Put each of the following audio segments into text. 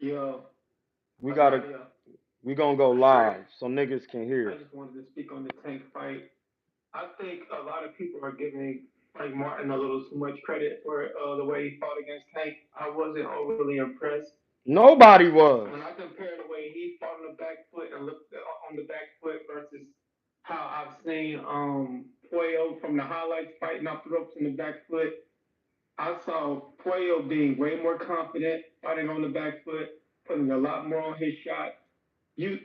Yeah, We I got gotta, yeah. we gonna go live so niggas can I hear. just wanted to speak on the Tank fight. I think a lot of people are giving Frank Martin a little too much credit for the way he fought against Tank. I wasn't overly impressed. Nobody was. When I compare the way he fought on the back foot and looked on the back foot versus how I've seen Puello from the highlights fighting off the ropes on the back foot, I saw Puello being way more confident fighting on the back foot, putting a lot more on his shot, you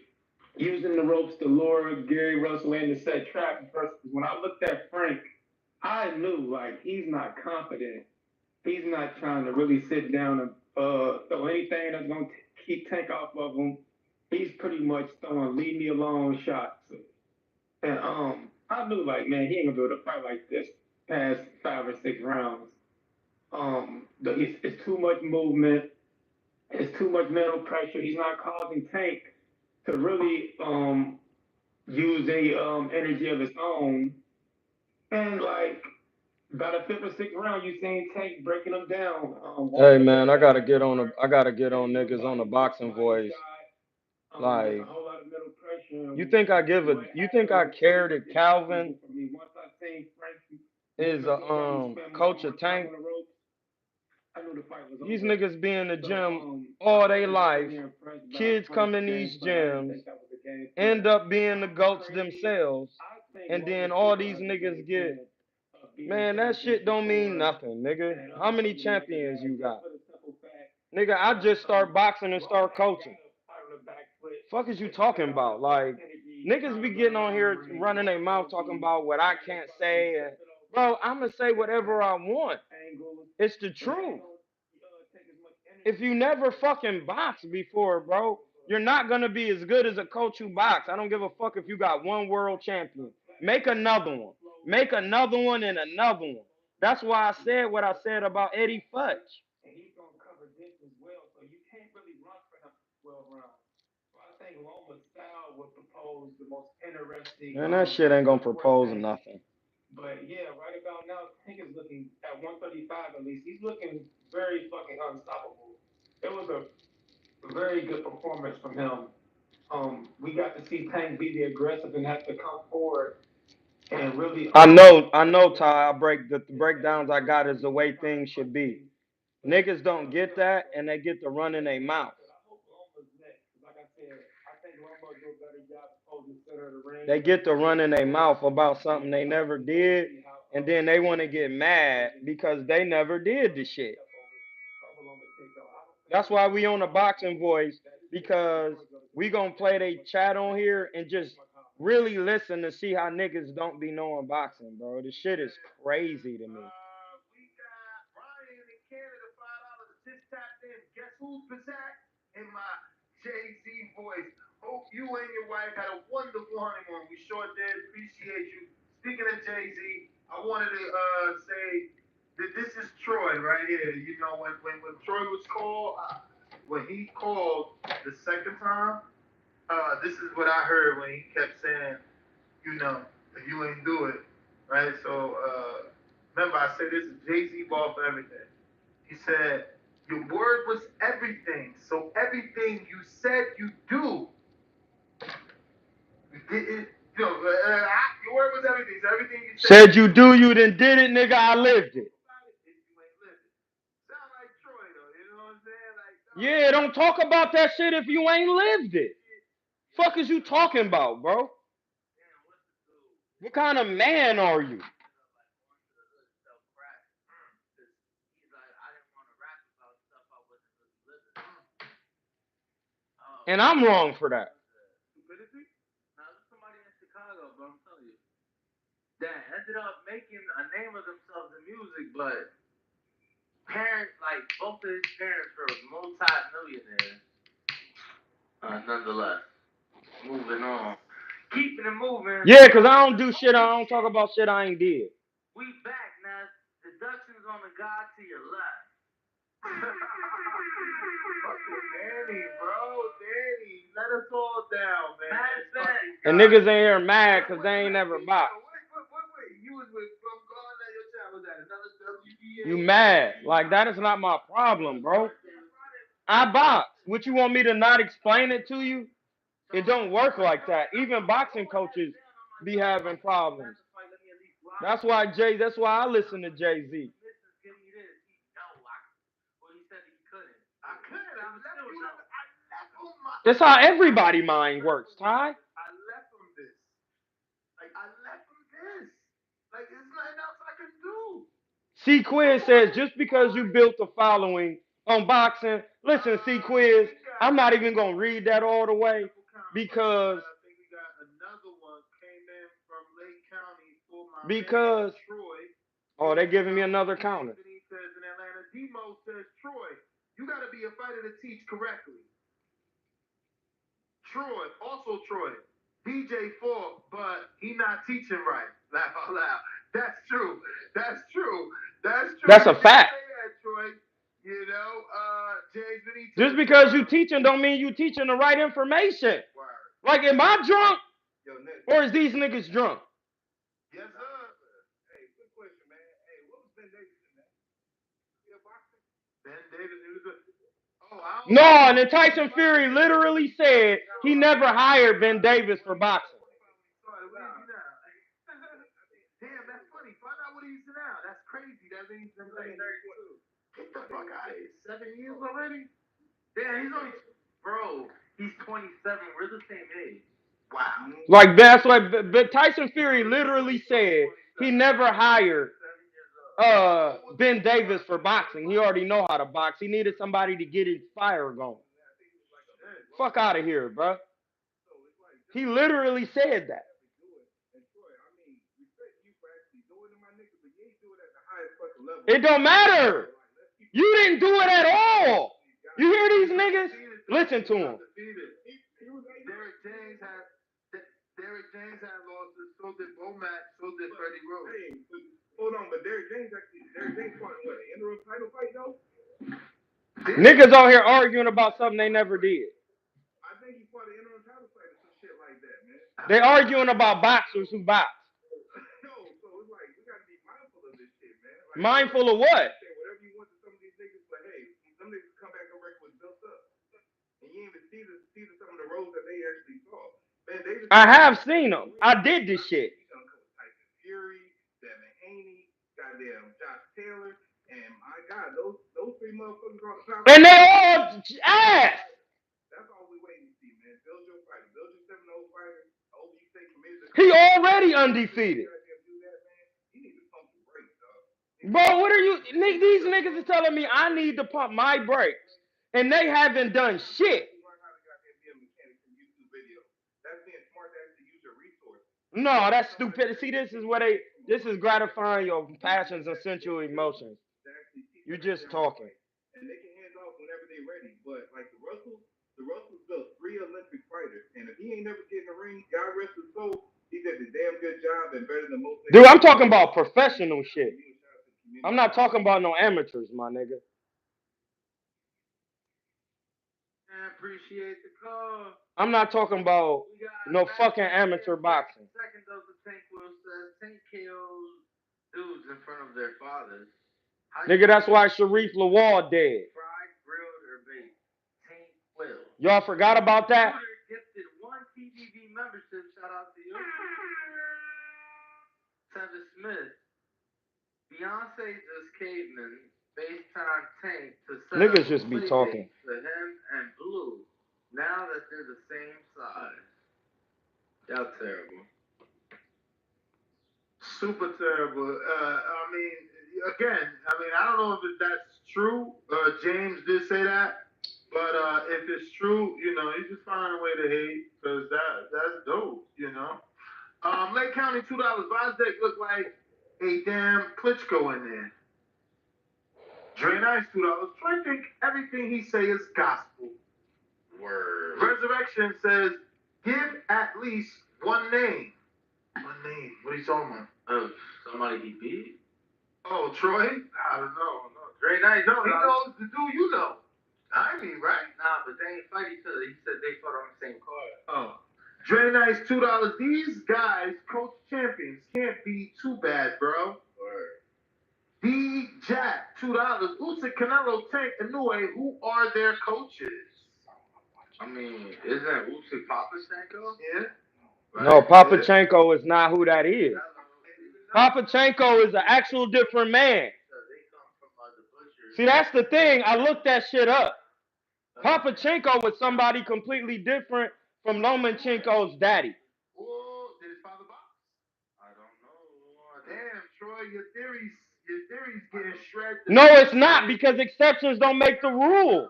using the ropes to lure Gary Russell in to set traps. Versus when I looked at Frank, I knew like he's not confident. He's not trying to really sit down and throw anything that's gonna keep Tank off of him. He's pretty much throwing leave me alone shots. And I knew like man, he ain't gonna be able to fight like this past 5 or 6 rounds. It's too much movement. It's too much mental pressure. He's not causing Tank to really use a energy of his own. And like by the 5 or 6 round, you seen Tank breaking them down, Hey walking up man, that ladder hard, I gotta get on getting his niggas on the boxing body voice. shot. There's a Like, whole lot of mental pressure. you think I care that Calvin For me, once I seen Frank is moving a so heavy, spend more and coach more of time Tank? on the ropes, I knew the fight was These over. niggas be in the So gym I all day wasn't life. overly impressed by Kids Frank's come in game these plan. I didn't gyms, think that was a game end plan. up being the I'm goats crazy. themselves, I think and then all these Lomachenko has a niggas game get, plan of beating man, that Tank in shit don't mean Shakur nothing, nigga. and How many putting him in the champions bag you just got? for the simple fact Nigga, I that just start boxing and Loma start ain't coaching. got to fight on the back foot Fuck is you to talking expend all about? his best Like, energy niggas trying be to run getting on around the here ring. running their mouth Lomachenko talking be about what I trying to can't find these say. And, separate open bro, I'ma say whatever I want. angles, It's the but that truth. ain't gonna take as much If energy you from never you as fucking boxed before, bro, you're not gonna be as good as a coach who box. I don't give a fuck if you got one world champion. Make another one. Make another one and another one. That's why I said what I said about Eddie Futch. and he's gonna cover this as well. So you can't really run for him for 12 rounds. So I think Loma's style would propose the most interesting Man, that shit ain't gonna matchup for propose Tank. nothing. But yeah, right about now, Tank is looking at 135 at least. He's looking very fucking unstoppable. It was a very good performance from him. We got to see Tank be the aggressive and have to come forward and really I know, put Ty. I break the his breakdowns I energy got into is the way things should be. punching. But Niggas don't get yeah, that, so and they get to run in their like I mouth. said, I hope Loma's next. Like I said, I think Loma will do a better job of holding the center of the ring. They get to run in their mouth about something they So never we got to did, see how and then they want to get Tank mad manages because they never did the shit. step over Lomachenko. I don't think That's he's why gonna we on the boxing voice, that shit because before he goes to we the gonna play they chat on here and that's just my comment. really listen to see how niggas don't be knowing boxing, bro. This shit is crazy to me. We got Ryan in Canada, $5 just tapped in. Guess who's back in my Jay Z voice? Hope you and your wife had a wonderful honeymoon. We sure did. Appreciate you. Speaking of Jay Z, I wanted to say that this is Troy right here. You know, when Troy was called, when he called the second time, this is what I heard when he kept saying, you know, if you ain't do it, right? So remember, I said this is Jay Z ball for everything. He said, your word was everything. So everything you said you do, you did it. You know, your word was everything. So everything you said Said you you do. do, you done did it, nigga. I lived it. If you ain't living. Sound like Troy though, you know what I'm saying? Like sound like Yeah, don't talk about that shit if you ain't lived it. Fuck is you talking about, bro? damn, what's the dude? What kind of man are you? Like going to the hood self crack. Cause he's like, I didn't want to rap about stuff I wasn't really living. Oh And man. I'm wrong for that. Stupidity? Now there's somebody in Chicago, but I'm telling you, that ended up making a name of themselves in music, but parents, like both of his parents were multi-millionaires. Nonetheless, moving on. Keeping it moving. Yeah, cause I don't do shit. I don't talk about shit I ain't did. We back now. Deductions on the guy to your left. Fucking Danny, bro. Danny, let us all down, man. And niggas ain't here mad cause they ain't never boxed. Wait. You was with from God that your child was at another WBA. You mad? Like that is not my problem, bro. I box. What you want me to not explain it to you? It don't work like that. Even boxing coaches be having problems. That's why I listen to Jay-Z. That's how everybody mind works, Ty. I left him this. Like, I left him this. Like, there's nothing else I can do. C Quiz says just because you built a following on boxing, listen, C Quiz, I'm not even gonna read that all the way because I think we got another one came in from Lake County for my because man, Troy. Oh, they giving me another counter. He says in Atlanta, Demo says, Troy, you got to be a fighter to teach correctly. Troy, also Troy, DJ fought, but he not teaching right. Laugh out loud. That's true. That's true. That's true. That's a fact. Say that, Troy. You know, James Benitez. Just because you teaching don't mean you teaching the right information. Word. Like, am I drunk? Yo, Nick. Or is these niggas drunk? Yes, sir. Hey, good question, man. Hey, what was Ben Davis in that? Ben Davis, he was a... No, and then Tyson Fury literally said he never hired Ben Davis for boxing. Damn, that's funny. Find out what he's now. That's crazy. That means he's 32. Get the fuck out of here. 7 years already? Damn, he's only... Bro, he's 27. We're the same age. Wow. Like, that's what Tyson Fury literally said he never hired Ben Davis for boxing. He already know how to box. He needed somebody to get his fire going. Fuck out of here, bro. He literally said that. It don't matter. You didn't do it at all. You hear these niggas? Listen to him. Derrick James had losses, so did Bomac, so did Freddie Rose. Hey, hold on, but Derrick James fought what, an interim title fight though? Niggas out here arguing about something they never did. I think he fought an interim title fight or some shit like that, man. They arguing about boxers who box. No, so it's like we gotta be mindful of this shit, man. Like, mindful of what? Whatever you want to some of these niggas, but hey, some niggas come back and record was built up, and you ain't even see some of the roles that they actually saw. Man, I have seen them. I did this shit. Tyson Fury, Devin Haney, goddamn Josh Taylor, and my God, those three motherfuckers on the top. And they all ass. That's all we waiting to see, man. Build your fighter. Build your 7-0 fighter. Oh, you say committed. He already undefeated. Bro, what are you? These niggas are telling me I need to pump my brakes, and they haven't done shit. No, that's stupid. See, this is gratifying your passions and sensual emotions. You're just talking. And they can hand off whenever they're ready. But like the Russells built 3 Olympic fighters, and if he ain't never getting a ring, God rest his soul, he did a damn good job and better than most. Dude, I'm talking about professional shit. I'm not talking about no amateurs, my nigga. I appreciate the call. I'm not talking about no fucking amateur boxing. Second of the Tank Will says Tank kills dudes in front of their fathers. Nigga, that's why Sharif Lawal dead. Fried, grilled, or baked. Tank Will. Y'all forgot about that? Gifted 1 TVV membership. Shout out to you. Trevor Smith. Beyonce just caveman. FaceTime Tank to set niggas just be talking. To him and Blue. Now that they're the same size. Y'all terrible. Super terrible. I don't know if that's true. James did say that. But if it's true, you just find a way to hate. Because that's dope, Lake County, $2. Vazdeck looked like a damn Klitschko in there. Dre Nice, $2. Troy think everything he say is gospel. Word. Resurrection says, give at least one name. One name. What are you talking about? Of somebody he beat? Oh, Troy? I don't know. No. Dre Nice. No, he knows the dude you know. I mean, right? Nah, but they ain't fight each other. He said they fought on the same card. Oh. Dre Nice, $2. These guys, coach champions, can't be too bad, bro. Word. D Jack, $2. Usyk, Canelo, Tank, Inoue, who are their coaches? I mean, isn't Usyk Papachenko? Yeah. Right? No, Papachenko is not who that is. Papachenko is an actual different man. See, that's the thing. I looked that shit up. Papachenko was somebody completely different from Lomachenko's daddy. Oh, did his father box? I don't know. Damn, Troy, your theories getting shredded. No, it's not, because exceptions don't make the rule.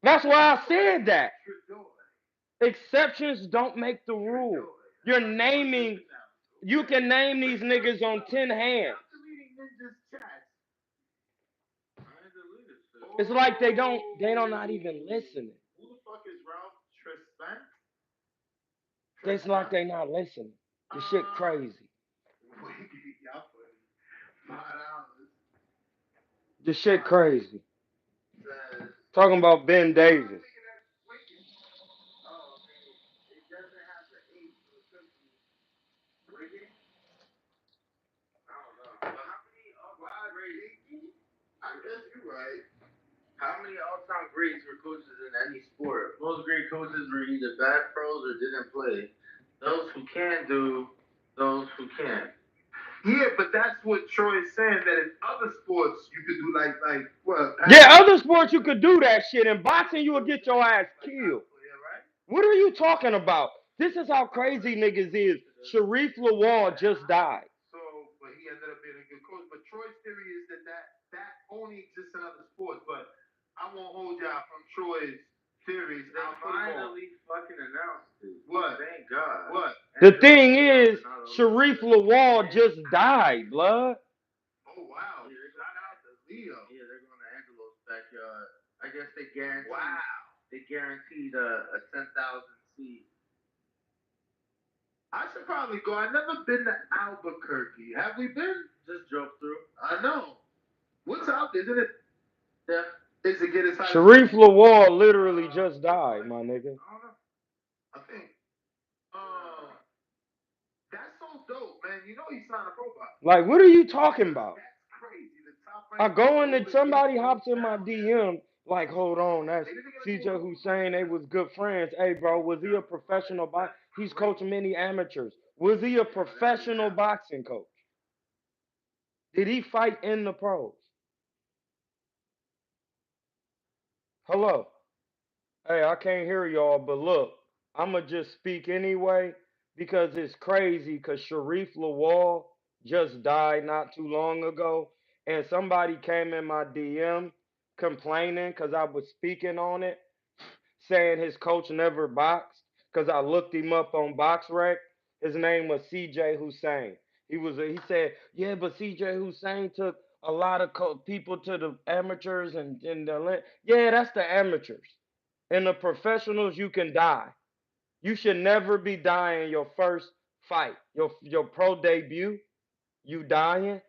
That's why I said that. Exceptions don't make the rule. You're naming, you can name these niggas on 10 hands. It's like they don't not even listening. Who the fuck is Ralph Tresvant? It's like they not listening. This shit crazy. Y'all put $5. This shit crazy. Talking about Ben Davis. I guess you're right. How many all-time greats were coaches in any sport? Most great coaches were either bad pros or didn't play. Those who can do, those who can't. Yeah, but that's what Troy is saying, that in other sports you could do like what? Yeah, other sports you could do that shit. In boxing, you would get your ass killed. What are you talking about? This is how crazy niggas is. Sharif Lawal just died. So, but he ended up being a good coach. But Troy's theory is that only exists in other sports. But I won't hold y'all from Troy's theories. They finally fucking announced it. What? Thank God. What? The thing is, Sharif Lawal just died, blood. Oh wow! Shout out to Leo. Yeah, they're going to Angelo's backyard. I guess they guaranteed. Wow. They guaranteed a 10,000 seat. I should probably go. I've never been to Albuquerque. Have we been? Just drove through. I know. What's up? Isn't it? Yeah. Is it get as high? Sharif Lawal literally just died, my nigga. I don't know. I think. That's so dope, man. You know he signed a pro box. Like, what are you talking about? That's crazy. The top I go in and somebody hops in my DM like, hold on, that's CJ Hussein. They was good friends. Hey, bro, was he a professional boxer? He's coaching many amateurs. Was he a professional boxing coach? Did he fight in the pros? Hello. Hey, I can't hear y'all, but look, I'ma just speak anyway because it's crazy because Sharif Lawal just died not too long ago, and somebody came in my DM complaining because I was speaking on it, saying his coach never boxed because I looked him up on BoxRec. His name was CJ Hussein. He said, yeah, but CJ Hussein took a lot of people to the amateurs and yeah, that's the amateurs. In the professionals, you can die. You should never be dying your first fight, your pro debut. You dying.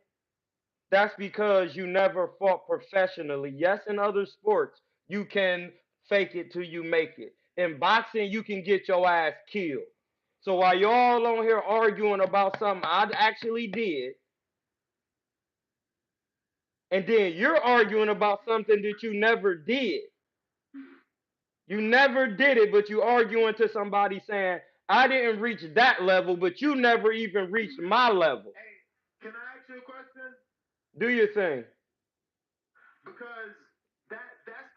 That's because you never fought professionally. Yes, in other sports, you can fake it till you make it. In boxing, you can get your ass killed. So while y'all on here arguing about something I actually did, and then you're arguing about something that you never did. You never did it, but you arguing to somebody saying, I didn't reach that level, but you never even reached my level. Hey, can I ask you a question? Do your thing. Because that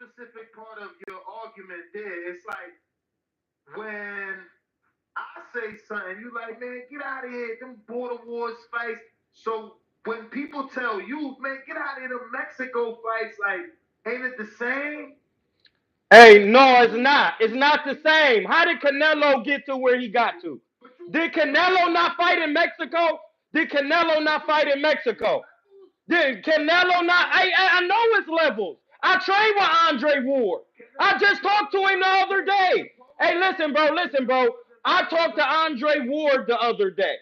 specific part of your argument there, it's like when I say something, you like, man, get out of here, them border wars fights. So when people tell you, man, get out of here, them Mexico fights, like, ain't it the same? Hey, no, it's not. It's not the same. How did Canelo get to where he got to? Did Canelo not fight in Mexico? Did Canelo not fight in Mexico? Did Canelo not? I know his levels. I trained with Andre Ward. I just talked to him the other day. Hey, listen, bro. I talked to Andre Ward the other day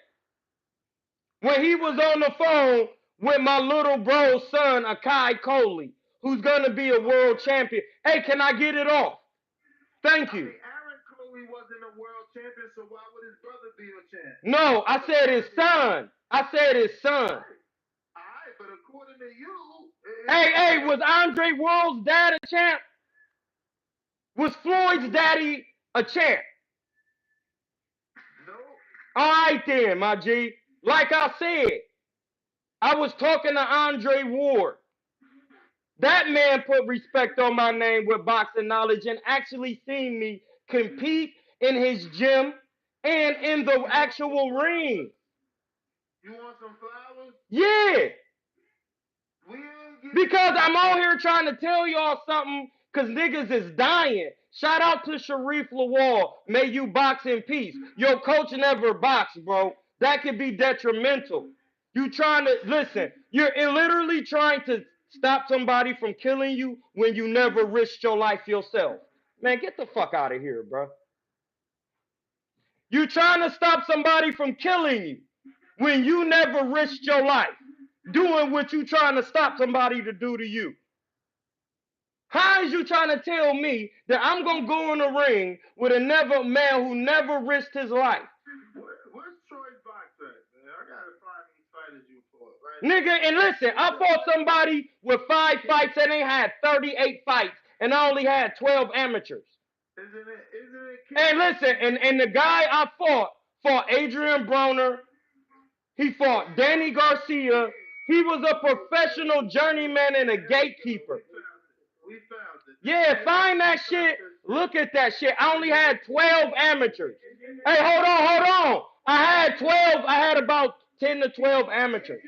when he was on the phone with my little bro's son, Akai Coley, who's gonna be a world champion. Hey, can I get it off? Thank you. Aaron Coley wasn't a world champion, so why would his brother be a champ? No, I said his son. Alright, but according to you, Hey, was Andre Ward's dad a champ? Was Floyd's daddy a champ? No. All right then, my G. Like I said, I was talking to Andre Ward. That man put respect on my name with boxing knowledge and actually seen me compete in his gym and in the actual ring. You want some flowers? Yeah. We ain't getting Because I'm out here trying to tell y'all something, because niggas is dying. Shout out to Sharif Lawal. May you box in peace. Your coach never boxed, bro. That could be detrimental. You trying to, listen, you're literally trying to stop somebody from killing you when you never risked your life yourself. Man, get the fuck out of here, bro. You trying to stop somebody from killing you when you never risked your life doing what you trying to stop somebody to do to you. How is you trying to tell me that I'm gonna go in the ring with a man who never risked his life? Where's Troy's box at, man? I gotta find these fighters you fought, right? Nigga, and listen, I fought somebody with 5 fights and they had 38 fights, and I only had 12 amateurs. Isn't it? And listen, and the guy I fought Adrian Broner. He fought Danny Garcia. He was a professional journeyman and a gatekeeper. We found it. Yeah, find that shit. Look at that shit. I only had 12 amateurs. Hey, hold on. I had 12. I had about 10 to 12 amateurs.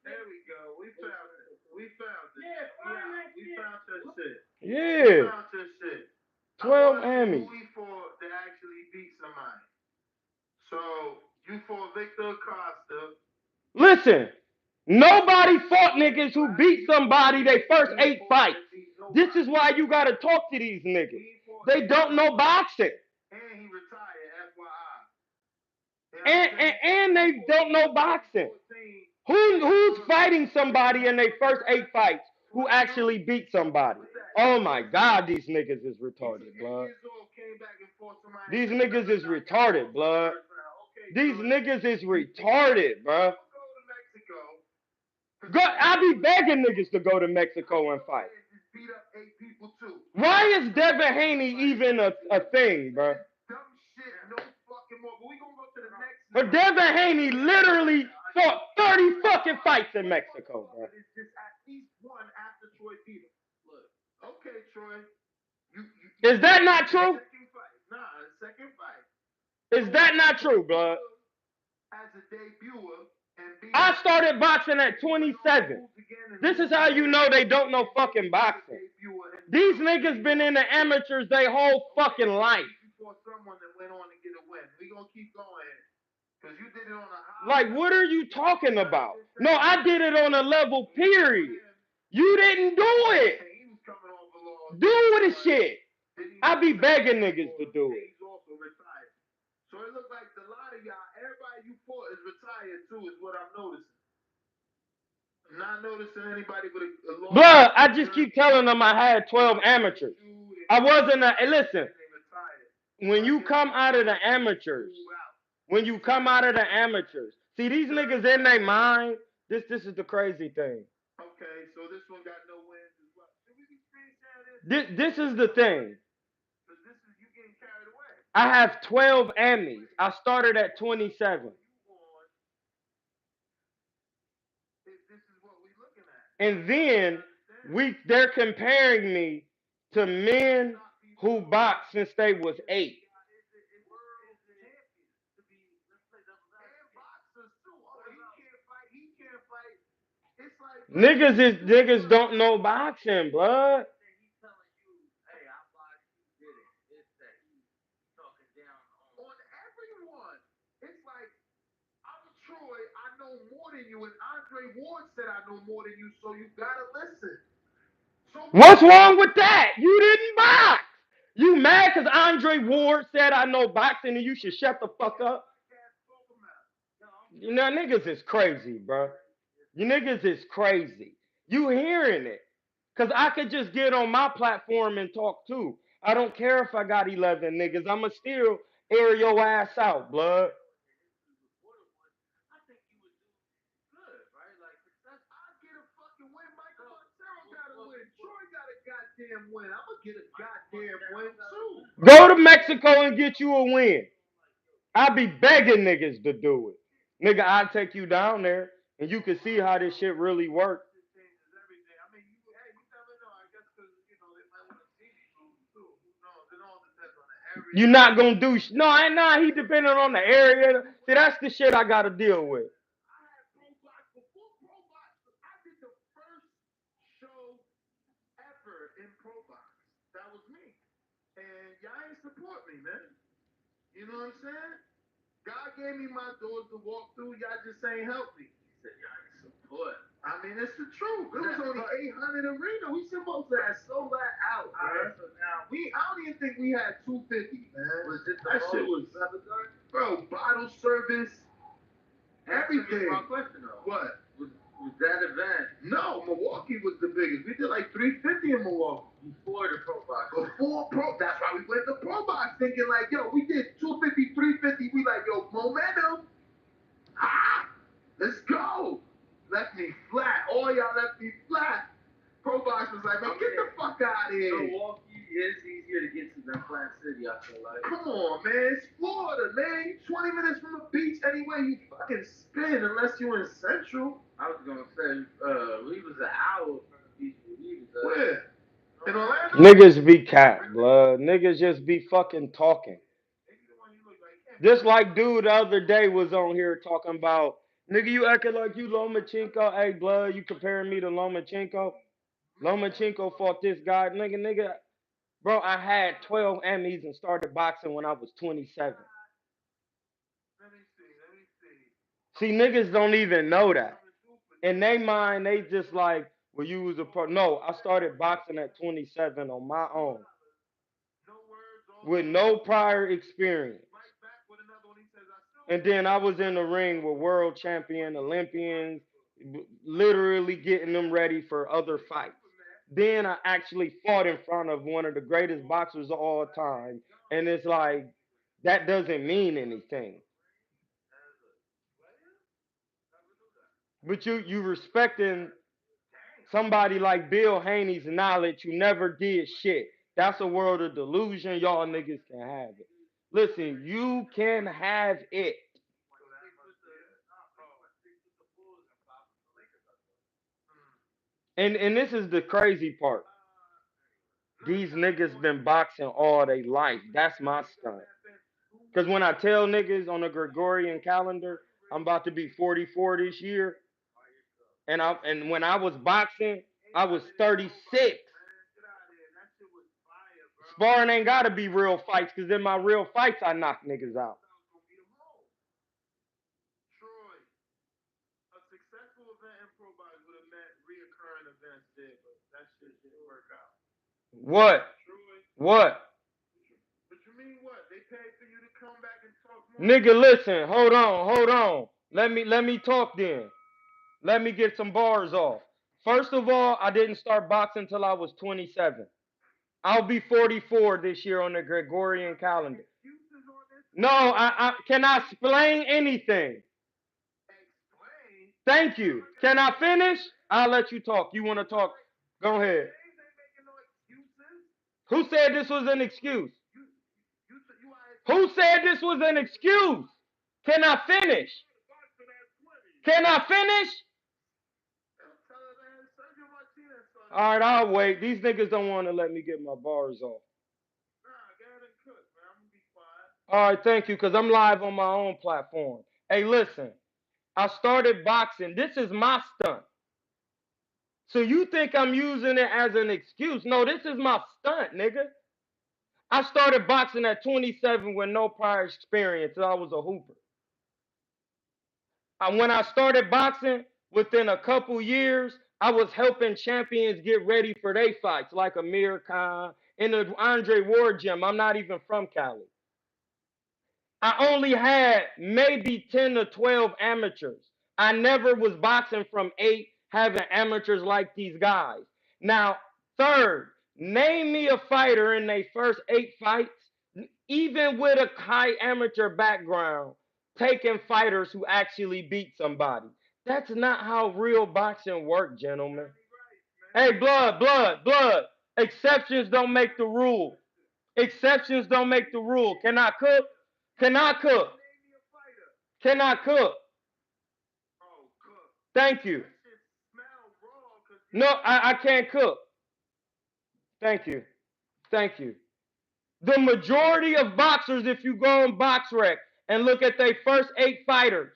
There we go. We found it. We found that shit. Yeah. We found that shit. 12 Emmys. Who we fought to actually beat somebody. So you fought Victor Acosta. Listen, nobody fought niggas who beat somebody their first 8 fights. This is why you gotta talk to these niggas. They don't know boxing. And he retired, FYI. And they don't know boxing. Who's fighting somebody in their first 8 fights who actually beat somebody? Oh my God, these niggas is retarded, blood. These niggas is retarded, blood. These niggas is retarded, bro. I be begging niggas to go to Mexico and fight. Why is Devin Haney even a thing, bro? But Devin Haney literally fought 30 fucking fights in Mexico, bro. It's just at least one after Troy beat him. Look, okay, Troy. Is that not true? Second fight. Second fight. Is that not true, blood? As a debuter and I started boxing at 27. This is how you know they don't know fucking boxing. These niggas been in the amateurs their whole fucking life. Someone that went on to get a win. We gonna keep going. Because you did it on a high. Like, what are you talking about? No, I did it on a level, period. You didn't do it. Do the shit. I be begging niggas to do it. So it looks like a lot of y'all, everybody you fought is retired too, is what I'm noticing. I'm not noticing anybody with a long Blood, I just keep telling them I had 12 amateurs. I wasn't listen, when you come out of the amateurs, see these niggas in their mind, this is the crazy thing. Okay, so this one got no wins as well. Should we be This is the thing. You getting carried away. I have 12 Emmys. I started at 27. This is what we looking at. And then they're comparing me to men who boxed since they was 8. Niggas don't know boxing, blood. Troy, I know more than you, and Andre Ward said I know more than you, so you gotta listen. What's wrong with that? You didn't box. You mad because Andre Ward said I know boxing and you should shut the fuck up? You know, niggas is crazy, bro. You niggas is crazy. You hearing it. Because I could just get on my platform and talk too. I don't care if I got 11 niggas. I'ma still air your ass out, blood. Troy goddamn win. I'm gonna get a goddamn win too. Go to Mexico and get you a win. I be begging niggas to do it. Nigga, I'll take you down there and you can see how this shit really works. I mean, you never know. I guess because they might want to see you too. Who knows? It all depends on the area. You're not gonna do no, he depending on the area. See, that's the shit I gotta deal with. I had Pro Box before Pro Box. I did the first show ever in Pro Box. That was me. And y'all ain't support me, man. You know what I'm saying? God gave me my doors to walk through. Y'all just ain't help me. He said y'all ain't support. I mean, it's the truth. It was only 800 arena. We supposed to have sold that out, man. So now I don't even think we had 250, man. Was it that shit was bro, bottle service, everything. My question though. What? Was that event? No, Milwaukee was the biggest. We did like 350 in Milwaukee. Before the Pro Box. Before Pro, that's why we went to Pro Box thinking like, yo, we did 250, 350. We like, yo, momentum. Let's go. Left me flat. All y'all left me flat. Pro Box was like, man, get the fuck out of here. Milwaukee is easier to get to than Plant City, I feel like. Come on, man. It's Florida, man. 20 minutes from the beach anyway. You fucking spin unless you're in Central. I was gonna say, we was an hour from the beach. Where? In Orlando? Niggas be cat, blood. Niggas just be fucking talking. Just like dude the other day was on here talking about, nigga, you acting like you Lomachenko. Hey, blood, you comparing me to Lomachenko? Lomachenko fought this guy. Nigga. Bro, I had 12 Emmys and started boxing when I was 27. Let me see. See, niggas don't even know that. In their mind, they just like, well, you was a pro. No, I started boxing at 27 on my own. With no prior experience. And then I was in the ring with world champion Olympians, literally getting them ready for other fights. Then I actually fought in front of one of the greatest boxers of all time. And it's like, that doesn't mean anything. But you respecting somebody like Bill Haney's knowledge who never did shit. That's a world of delusion. Y'all niggas can have it. Listen, you can have it. And this is the crazy part. These niggas been boxing all their life. That's my stunt. Because when I tell niggas on the Gregorian calendar, I'm about to be 44 this year. And when I was boxing, I was 36. Sparring ain't gotta be real fights, because in my real fights, I knock niggas out. Troy, a successful event in Pro Box would have meant reoccurring events there, but that shit didn't work out. What? Troy, what? What you mean what? They paid for you to come back and talk more? Nigga, listen, hold on. Let me talk then. Let me get some bars off. First of all, I didn't start boxing until I was 27. I'll be 44 this year on the Gregorian calendar. No, I can I explain anything? Thank you. Can I finish? I'll let you talk. You want to talk? Go ahead. Who said this was an excuse? Who said this was an excuse? Can I finish? Can I finish? All right, I'll wait. These niggas don't want to let me get my bars off. All right, thank you, because I'm live on my own platform. Hey, listen, I started boxing. This is my stunt. So you think I'm using it as an excuse? No, this is my stunt, nigga. I started boxing at 27 with no prior experience. I was a hooper. When I started boxing, within a couple years, I was helping champions get ready for their fights, like Amir Khan in the Andre Ward gym. I'm not even from Cali. I only had maybe 10 to 12 amateurs. I never was boxing from 8, having amateurs like these guys. Now, third, name me a fighter in their first 8 fights, even with a high amateur background, taking fighters who actually beat somebody. That's not how real boxing works, gentlemen. Hey, blood. Exceptions don't make the rule. Exceptions don't make the rule. Can I cook? Can I cook? Can I cook? Thank you. No, I can't cook. Thank you. Thank you. The majority of boxers, if you go on BoxRec and look at their first 8 fighters,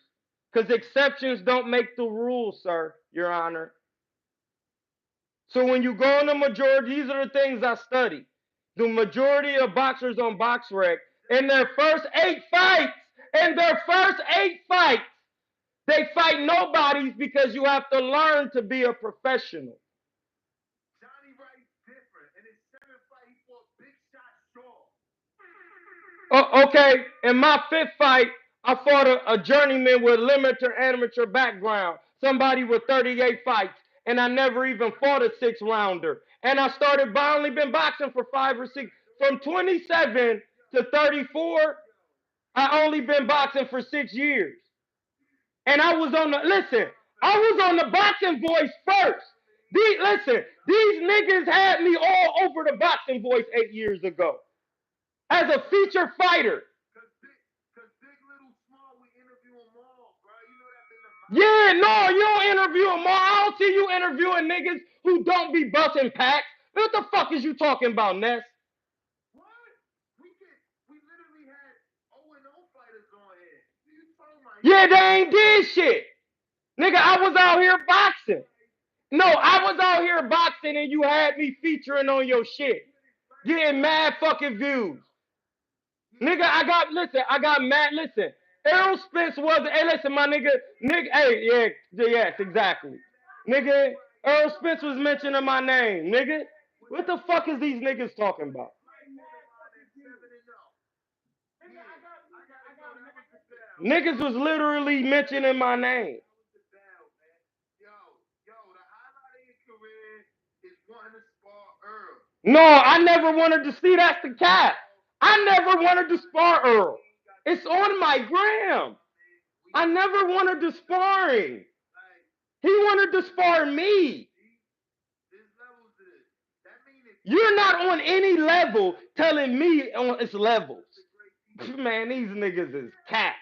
because exceptions don't make the rules, sir, Your Honor. So when you go on the majority, these are the things I study. The majority of boxers on BoxRec, in their first 8 fights, they fight nobodies because you have to learn to be a professional. Johnny Wright's different. In his 7th fight, he fought Big Shot Shaw. Okay, in my 5th fight, I fought a journeyman with limited amateur background, somebody with 38 fights, and I never even fought a 6-rounder. And I only been boxing for 5 or 6. From 27 to 34, I only been boxing for 6 years. And I was on the Boxing Voice first. These niggas had me all over the Boxing Voice 8 years ago as a feature fighter. Yeah, no, you don't interview them all. I don't see you interviewing niggas who don't be busting packs. What the fuck is you talking about, Ness? What? We literally had 0-0 fighters on here. You talking about? Yeah, they ain't did shit. Nigga, I was out here boxing. No, I was out here boxing and you had me featuring on your shit. Getting mad fucking views. Nigga, I got mad, listen. Errol Spence hey, listen, my nigga, hey, yes, exactly. Nigga, Errol Spence was mentioning my name, nigga. What the fuck is these niggas talking about? Niggas was literally mentioning my name. No, I never wanted to see. That's the cat. I never wanted to spar Earl. It's on my gram. I never wanted to sparring. He wanted to spar me. You're not on any level telling me on its levels. Man, these niggas is cat.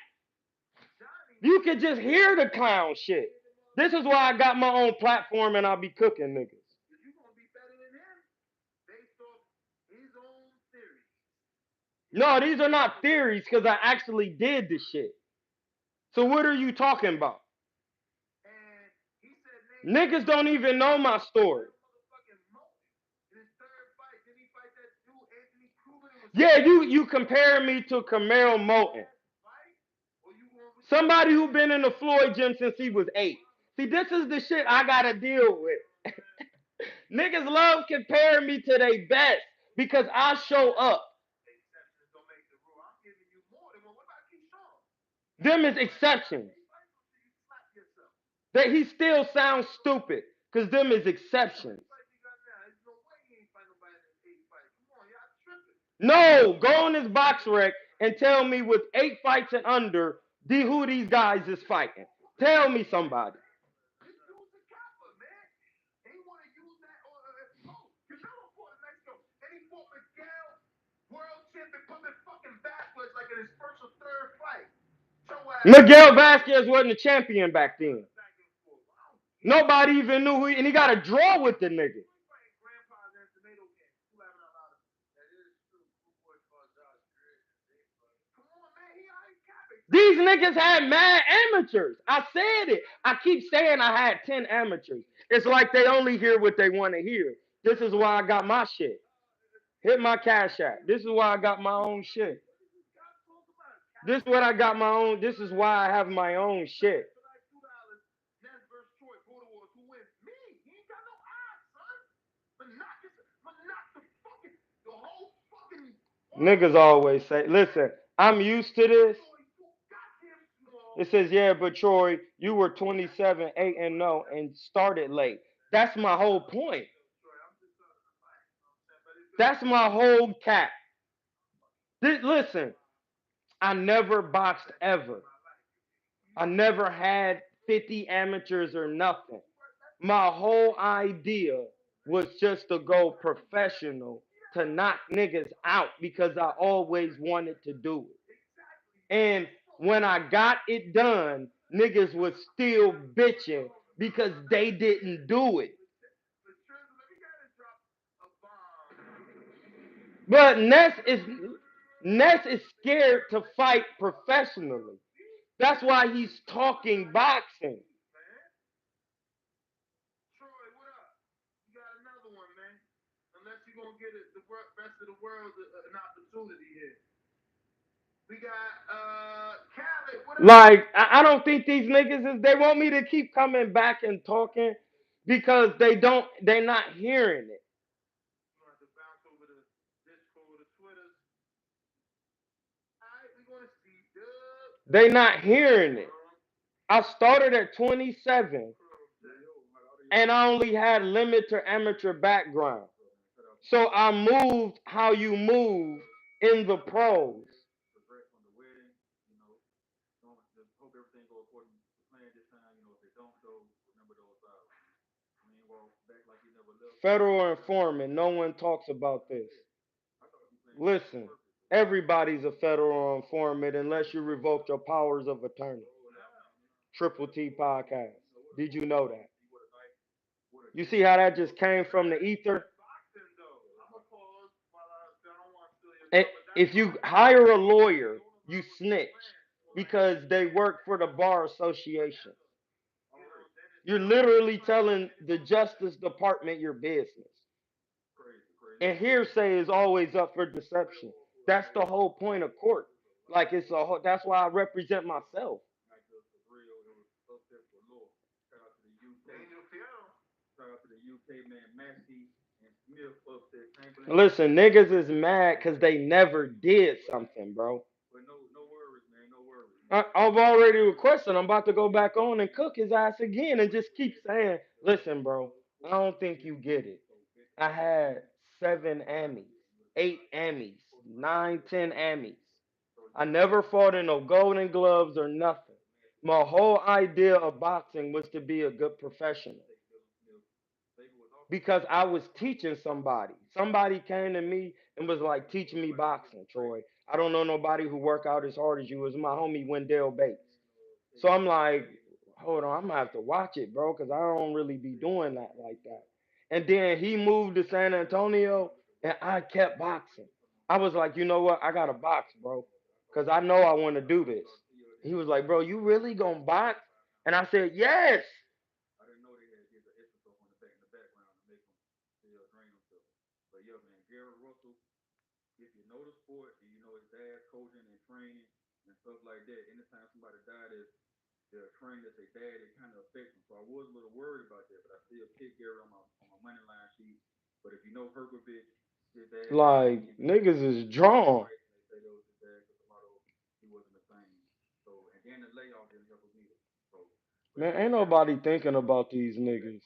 You can just hear the clown shit. This is why I got my own platform and I'll be cooking niggas. No, these are not theories because I actually did this shit. So what are you talking about? Niggas don't even know my story. Yeah, you comparing me to Camaro Moulton. Somebody who been in the Floyd gym since he was 8. See, this is the shit I gotta deal with. Niggas love comparing me to their best because I show up. Them is exceptions. That he still sounds stupid because them is exceptions. No, go on this BoxRec and tell me with 8 fights and under, who these guys is fighting. Tell me somebody. Miguel Vasquez wasn't a champion back then. Nobody even knew and he got a draw with the nigga. These niggas had mad amateurs. I said it. I keep saying I had 10 amateurs. It's like they only hear what they want to hear. This is why I got my shit. Hit my Cash App. This is why I got my own shit. This is what I got my own. This is why I have my own shit. Niggas always say, listen, I'm used to this. It says, yeah, but Troy, you were 27, 8-0 and started late. That's my whole point. That's my whole cap. Listen, I never boxed ever. I never had 50 amateurs or nothing. My whole idea was just to go professional, to knock niggas out because I always wanted to do it. And when I got it done, niggas was still bitching because they didn't do it. But Ness is scared to fight professionally. That's why he's talking boxing. Troy, what up? You got another one, man. Unless you're gonna get it, the rest of the world an opportunity here. We got Khaled. What up? Like, I don't think these niggas is, they want me to keep coming back and talking because they're not hearing it. You have to bounce over the Discord, the Twitter. Alright, we gonna see Dub. They not hearing it. I started at 27 and I only had limited amateur background. So I moved how you move in the pros. Federal informant, no one talks about this. Listen, everybody's a federal informant unless you revoke your powers of attorney. Triple T podcast. Did you know that? You see how that just came from the ether? If you hire a lawyer, you snitch because they work for the bar association. You're literally telling the Justice Department your business. And hearsay is always up for deception. That's the whole point of court. Like that's why I represent myself. Listen, niggas is mad because they never did something, bro. I've already requested. I'm about to go back on and cook his ass again and just keep saying, listen, bro, I don't think you get it. I had 7 Emmys, 8 Emmys, 9, 10 Emmys. I never fought in no Golden Gloves or nothing. My whole idea of boxing was to be a good professional. Because I was teaching somebody. Somebody came to me and was like, teach me boxing, Troy. I don't know nobody who work out as hard as you. It was my homie Wendell Bates. So I'm like, hold on, I'm gonna have to watch it, bro, because I don't really be doing that like that. And then he moved to San Antonio and I kept boxing. I was like, you know what? I gotta box, bro. Because I know I want to do this. He was like, bro, you really gonna box? And I said, yes. Like, niggas is drawn. Man, ain't nobody thinking about these niggas.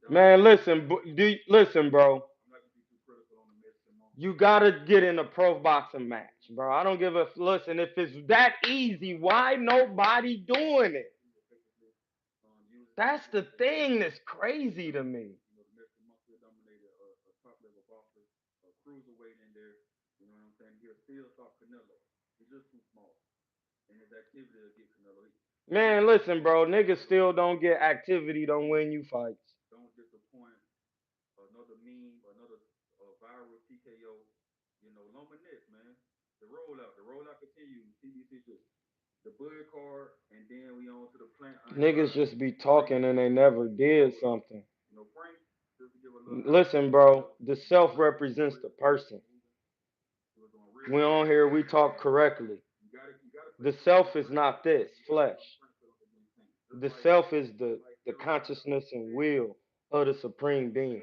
Man, listen, bro. You gotta get in a pro boxing match, bro. I don't give a listen. If it's that easy, why nobody doing it? That's the thing that's crazy to me. Man, listen, bro. Niggas still don't get activity, don't win you fights. Niggas just be talking and they never did something. Listen, bro. The self represents the person. We on here, we talk correctly. The self is not this flesh. The self is the consciousness and will of the supreme being.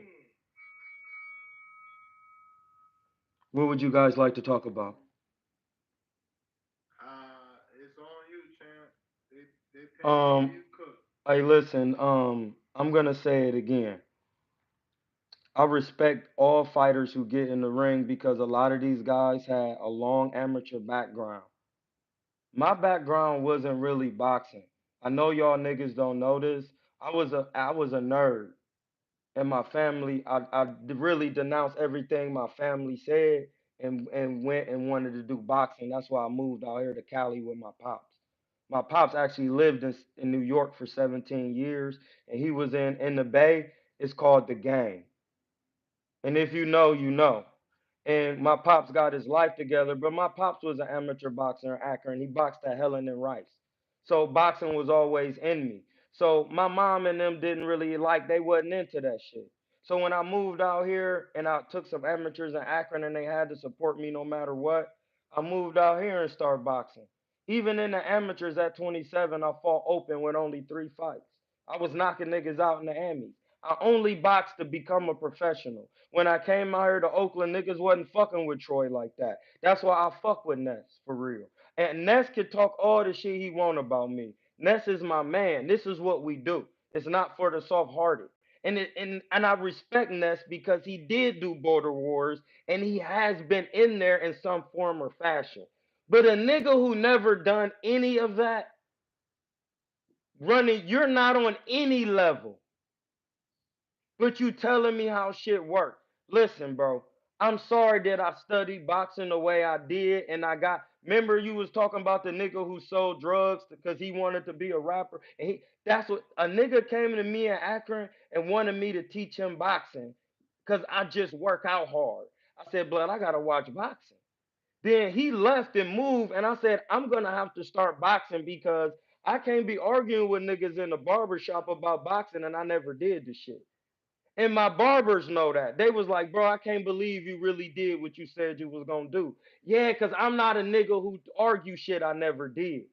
What would you guys like to talk about? It's on you, champ. They pay you cook. Hey, listen. I'm gonna say it again. I respect all fighters who get in the ring because a lot of these guys had a long amateur background. My background wasn't really boxing. I know y'all niggas don't know this. I was a nerd. And my family, really denounced everything my family said and went and wanted to do boxing. That's why I moved out here to Cali with my pops. My pops actually lived in New York for 17 years, and he was in the Bay. It's called the Gang. And if you know, you know. And my pops got his life together, but my pops was an amateur boxer in Akron. He boxed at Helen and Rice. So boxing was always in me. So my mom and them didn't really like, they wasn't into that shit. So when I moved out here and I took some amateurs in Akron and they had to support me no matter what, I moved out here and started boxing. Even in the amateurs at 27, I fought open with only 3 fights. I was knocking niggas out in the Amis. I only boxed to become a professional. When I came out here to Oakland, niggas wasn't fucking with Troy like that. That's why I fuck with Ness, for real. And Ness can talk all the shit he want about me. Ness is my man. This is what we do. It's not for the soft-hearted. And I respect Ness because he did do Border Wars and he has been in there in some form or fashion. But a nigga who never done any of that, running, you're not on any level. But you telling me how shit work. Listen, bro. I'm sorry that I studied boxing the way I did, and I got. Remember, you was talking about the nigga who sold drugs because he wanted to be a rapper, and that's what a nigga came to me in Akron and wanted me to teach him boxing because I just work out hard. I said, blood, I gotta watch boxing. Then he left and moved, and I said, I'm gonna have to start boxing because I can't be arguing with niggas in the barber shop about boxing, and I never did the shit. And my barbers know that. They was like, bro, I can't believe you really did what you said you was gonna do. Yeah, cause I'm not a nigga who argue shit I never did.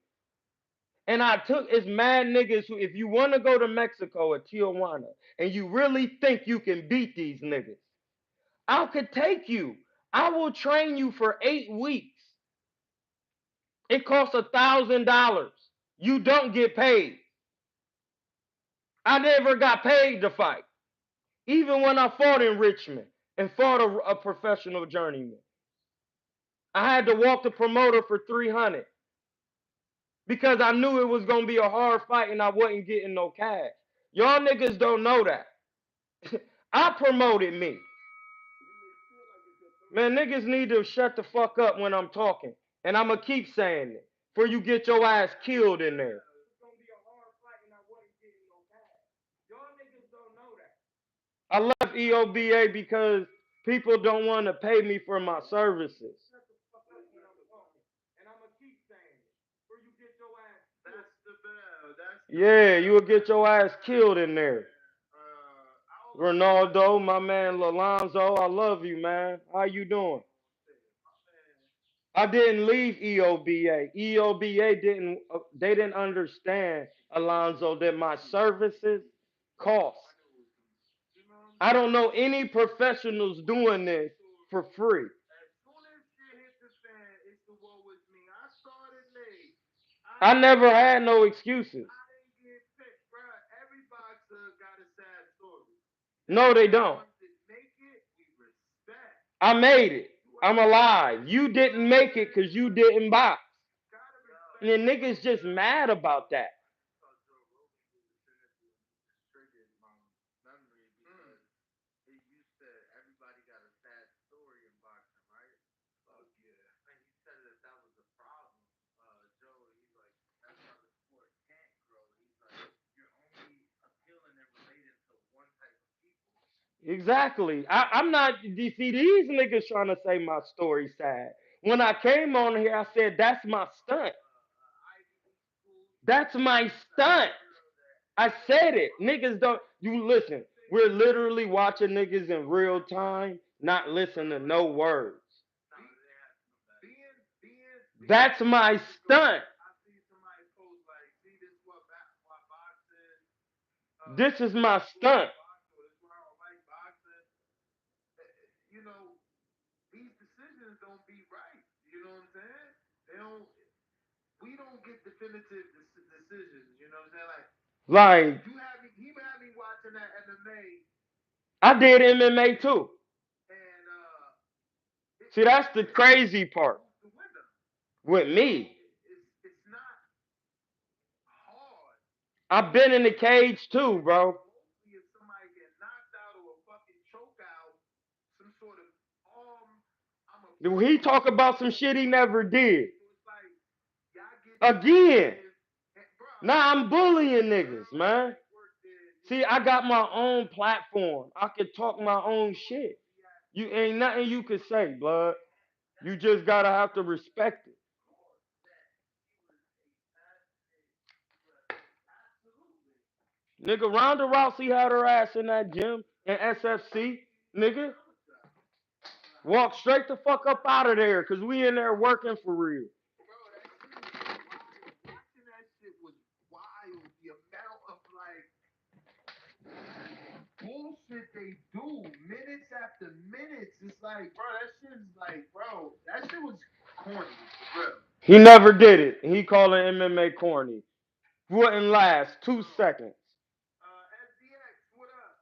And I took it's mad niggas who, if you want to go to Mexico or Tijuana and you really think you can beat these niggas, I could take you. I will train you for 8 weeks. It costs $1,000. You don't get paid. I never got paid to fight. Even when I fought in Richmond and fought a professional journeyman, I had to walk the promoter for 300 because I knew it was gonna be a hard fight and I wasn't getting no cash. Y'all niggas don't know that. I promoted me. Man, niggas need to shut the fuck up when I'm talking. And I'ma keep saying it. Before you get your ass killed in there. I left EOBA because people don't want to pay me for my services. Yeah, you will get your ass killed in there. Ronaldo, my man Alonzo, I love you, man. How you doing? I didn't leave EOBA. EOBA didn't they didn't understand, Alonzo, that my services cost. I don't know any professionals doing this for free. I never had no excuses. No, they don't. I made it. I'm alive. You didn't make it because you didn't box. And the niggas just mad about that. Exactly. I'm not. You see, these niggas trying to say my story sad. When I came on here, I said that's my stunt. That's my stunt. I said it. Niggas don't. You listen. We're literally watching niggas in real time, not listen to no words. That's my stunt. This is my stunt. These decisions don't be right. You know what I'm saying? They don't. We don't get definitive decisions. You know what I'm saying? Like he had me watching that MMA. I did MMA too. And see, that's the crazy part. With me. It's not hard. I've been in the cage too, bro. If somebody get knocked out or a fucking choke out, some sort of He talk about some shit he never did. So it's like, y'all get Again. bro, Now I'm bullying niggas, man. See, I got my own platform. I can talk my own shit. You ain't nothing you can say, blood. You just gotta have to respect it. Nigga, Ronda Rousey had her ass in that gym in SFC. Nigga, walk straight the fuck up out of there, cause we in there working for real. watching that shit was wild. The amount of like bullshit they do, minutes after minutes. It's like, bro, that shit is like, bro, that shit was corny, bro. He never did it. He calling MMA corny. Wouldn't last 2 seconds. SDX, what up?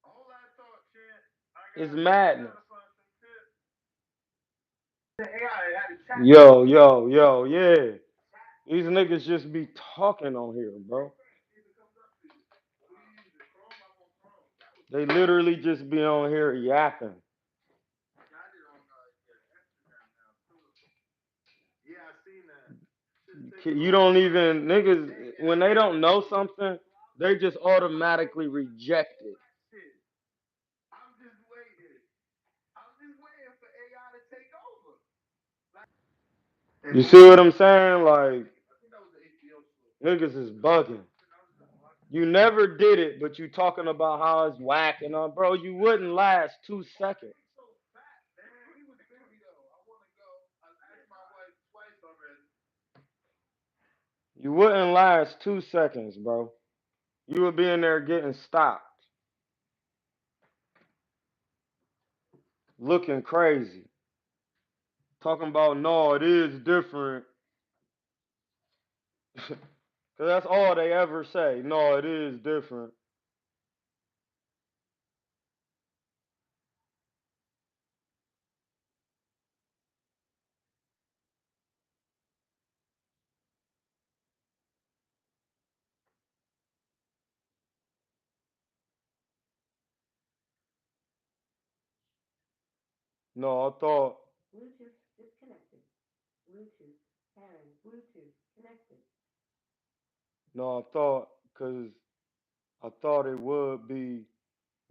All I thought, shit. It's madness. Yo, yeah. These niggas just be talking on here, bro. They literally just be on here yapping. Yeah, I seen that. You don't even, niggas, when they don't know something, they just automatically reject it. I'm just waiting. I'm just waiting for AI to take over. You see what I'm saying? Like, niggas is bugging. You never did it, but you talking about how it's whack and all. Bro, you wouldn't last 2 seconds. You wouldn't last 2 seconds, bro. You would be in there getting stopped. Looking crazy. Talking about, no, it is different. Because that's all they ever say. No, it is different. No, I thought. Bluetooth disconnected. Bluetooth pairing. Bluetooth connected. No, I thought it would be.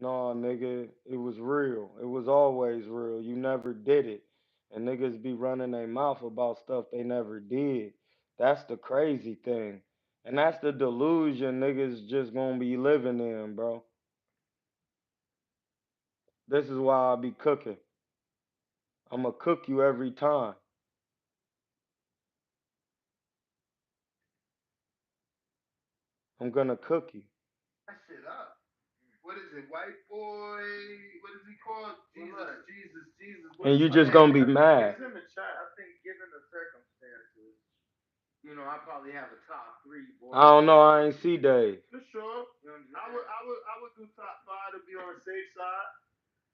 Nah, nigga, it was real. It was always real. You never did it. And niggas be running their mouth about stuff they never did. That's the crazy thing. And that's the delusion niggas just gonna be living in, bro. This is why I be cooking. I'ma cook you every time. I'm gonna cook you. That shit up. What is it? White boy. What is he called? Jesus. And you just gonna be mad. He's in the chat. I think, given the circumstances, I probably have a top 3. Boy. I don't know. I ain't see Dave. For sure. I would do top 5 to be on the safe side.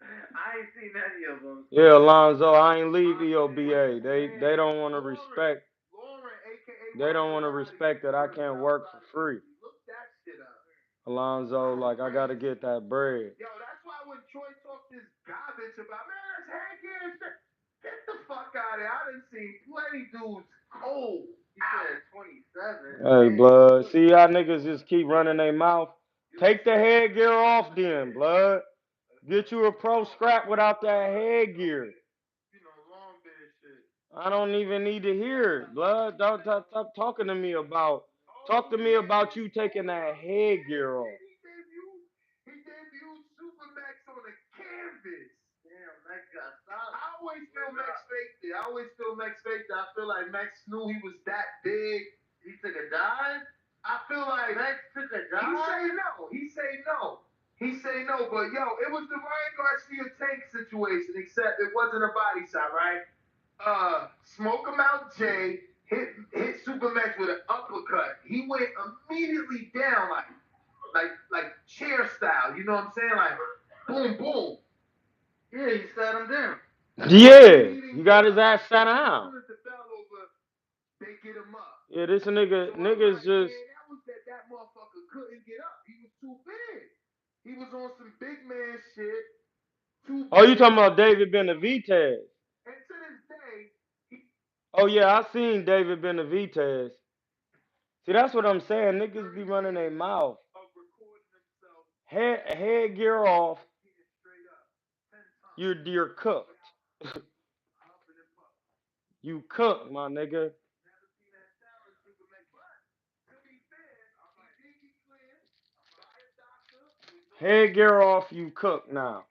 I ain't seen any of them. Yeah, Alonzo, I ain't leave EOBA. They don't want to respect. Lauren, aka. They don't want to respect that I can't work for free. Look that shit up. Alonzo, like I gotta get that bread. Yo, that's why when Troy talked this garbage about, man, that's hanky and shit. Get the fuck out of here. I done seen plenty dudes cold. He said 27. Hey, blood. See y'all niggas just keep running their mouth. Take the headgear off then, blood. Get you a pro scrap without that headgear. Long bed shit. I don't even need to hear it, blood. Don't stop talking to me about. Talk to me about you taking that headgear off. He debuted Supermax on a canvas. Damn, Max got solid. I always feel Max faked it. I feel like Max knew he was that big. He took a dive? I feel like Max took a dive? He say no, but yo, it was the Ryan Garcia Tank situation, except it wasn't a body shot, right? Smoke him out, Jay. Hit Supermax with an uppercut. He went immediately down like chair style. You know what I'm saying? Like boom, boom. Yeah, he sat him down. Yeah, he got his ass sat down. As soon as the bell over, they get him up. Yeah, this So niggas I'm like, just. man, that was that motherfucker couldn't get up. He was too big. He was on some big man shit. Too Oh, you big. talking about David Benavidez? And to this day, Oh yeah, I seen David Benavidez. See, that's what I'm saying. Niggas be running their mouth. of recording himself Headgear off. getting straight up 10 times. You're cooked. Humping and pumping. You cooked, my nigga. Never seen that challenge Superman. But to be fair, I'm like, he clear. I'm not a doctor. Headgear off. You cooked now.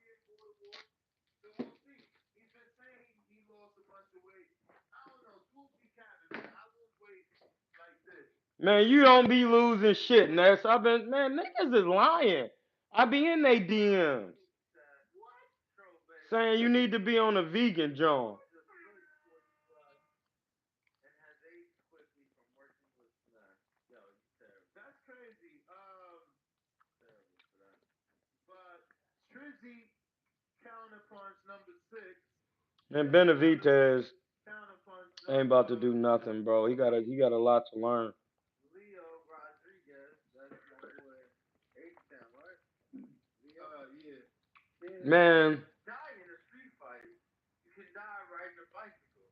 So we'll see. He's been saying he lost a bunch of weight. I don't know. Truth be counted, man. I lose weight like this. Man, you don't be losing shit, Ness. Man, niggas is lying. I be in they DMs. Saying you need to be on a vegan joint. That's crazy. But Trizzy counterpunch number 6. Man, Benavidez Counterpunch ain't about to do nothing, bro. He got a lot to learn. Leo Rodriguez. That's my boy. H-Town, right? Yeah. Man, Die in a street fight. You can die riding a bicycle.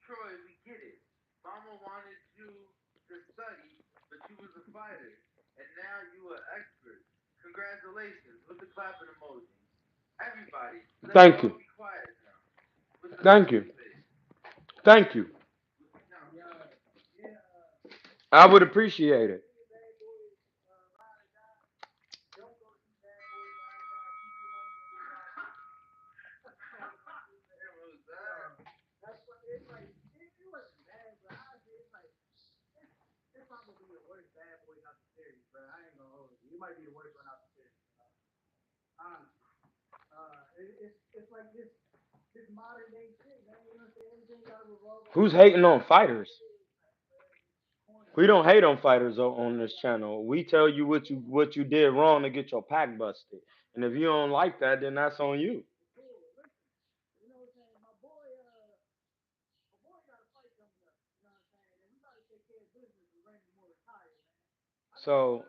Troy, we get it. Mama wanted you to study, but you was a fighter, and now you are expert. Congratulations with the clapping emoji. Everybody, thank you. be quiet now. Thank you. Thank you. I would appreciate it. You might be the worst one out the series. Honestly. It's like this modern day shit, man. You know what I'm saying? Everything got to revolve. Who's hating on fighters? We don't hate on fighters on this channel. We tell you what you did wrong to get your pack busted. And if you don't like that, then that's on you. You know what I'm saying? My boy got a fight coming up. You know what I'm saying? And we got to take care of business with Randy Mordecai, man. So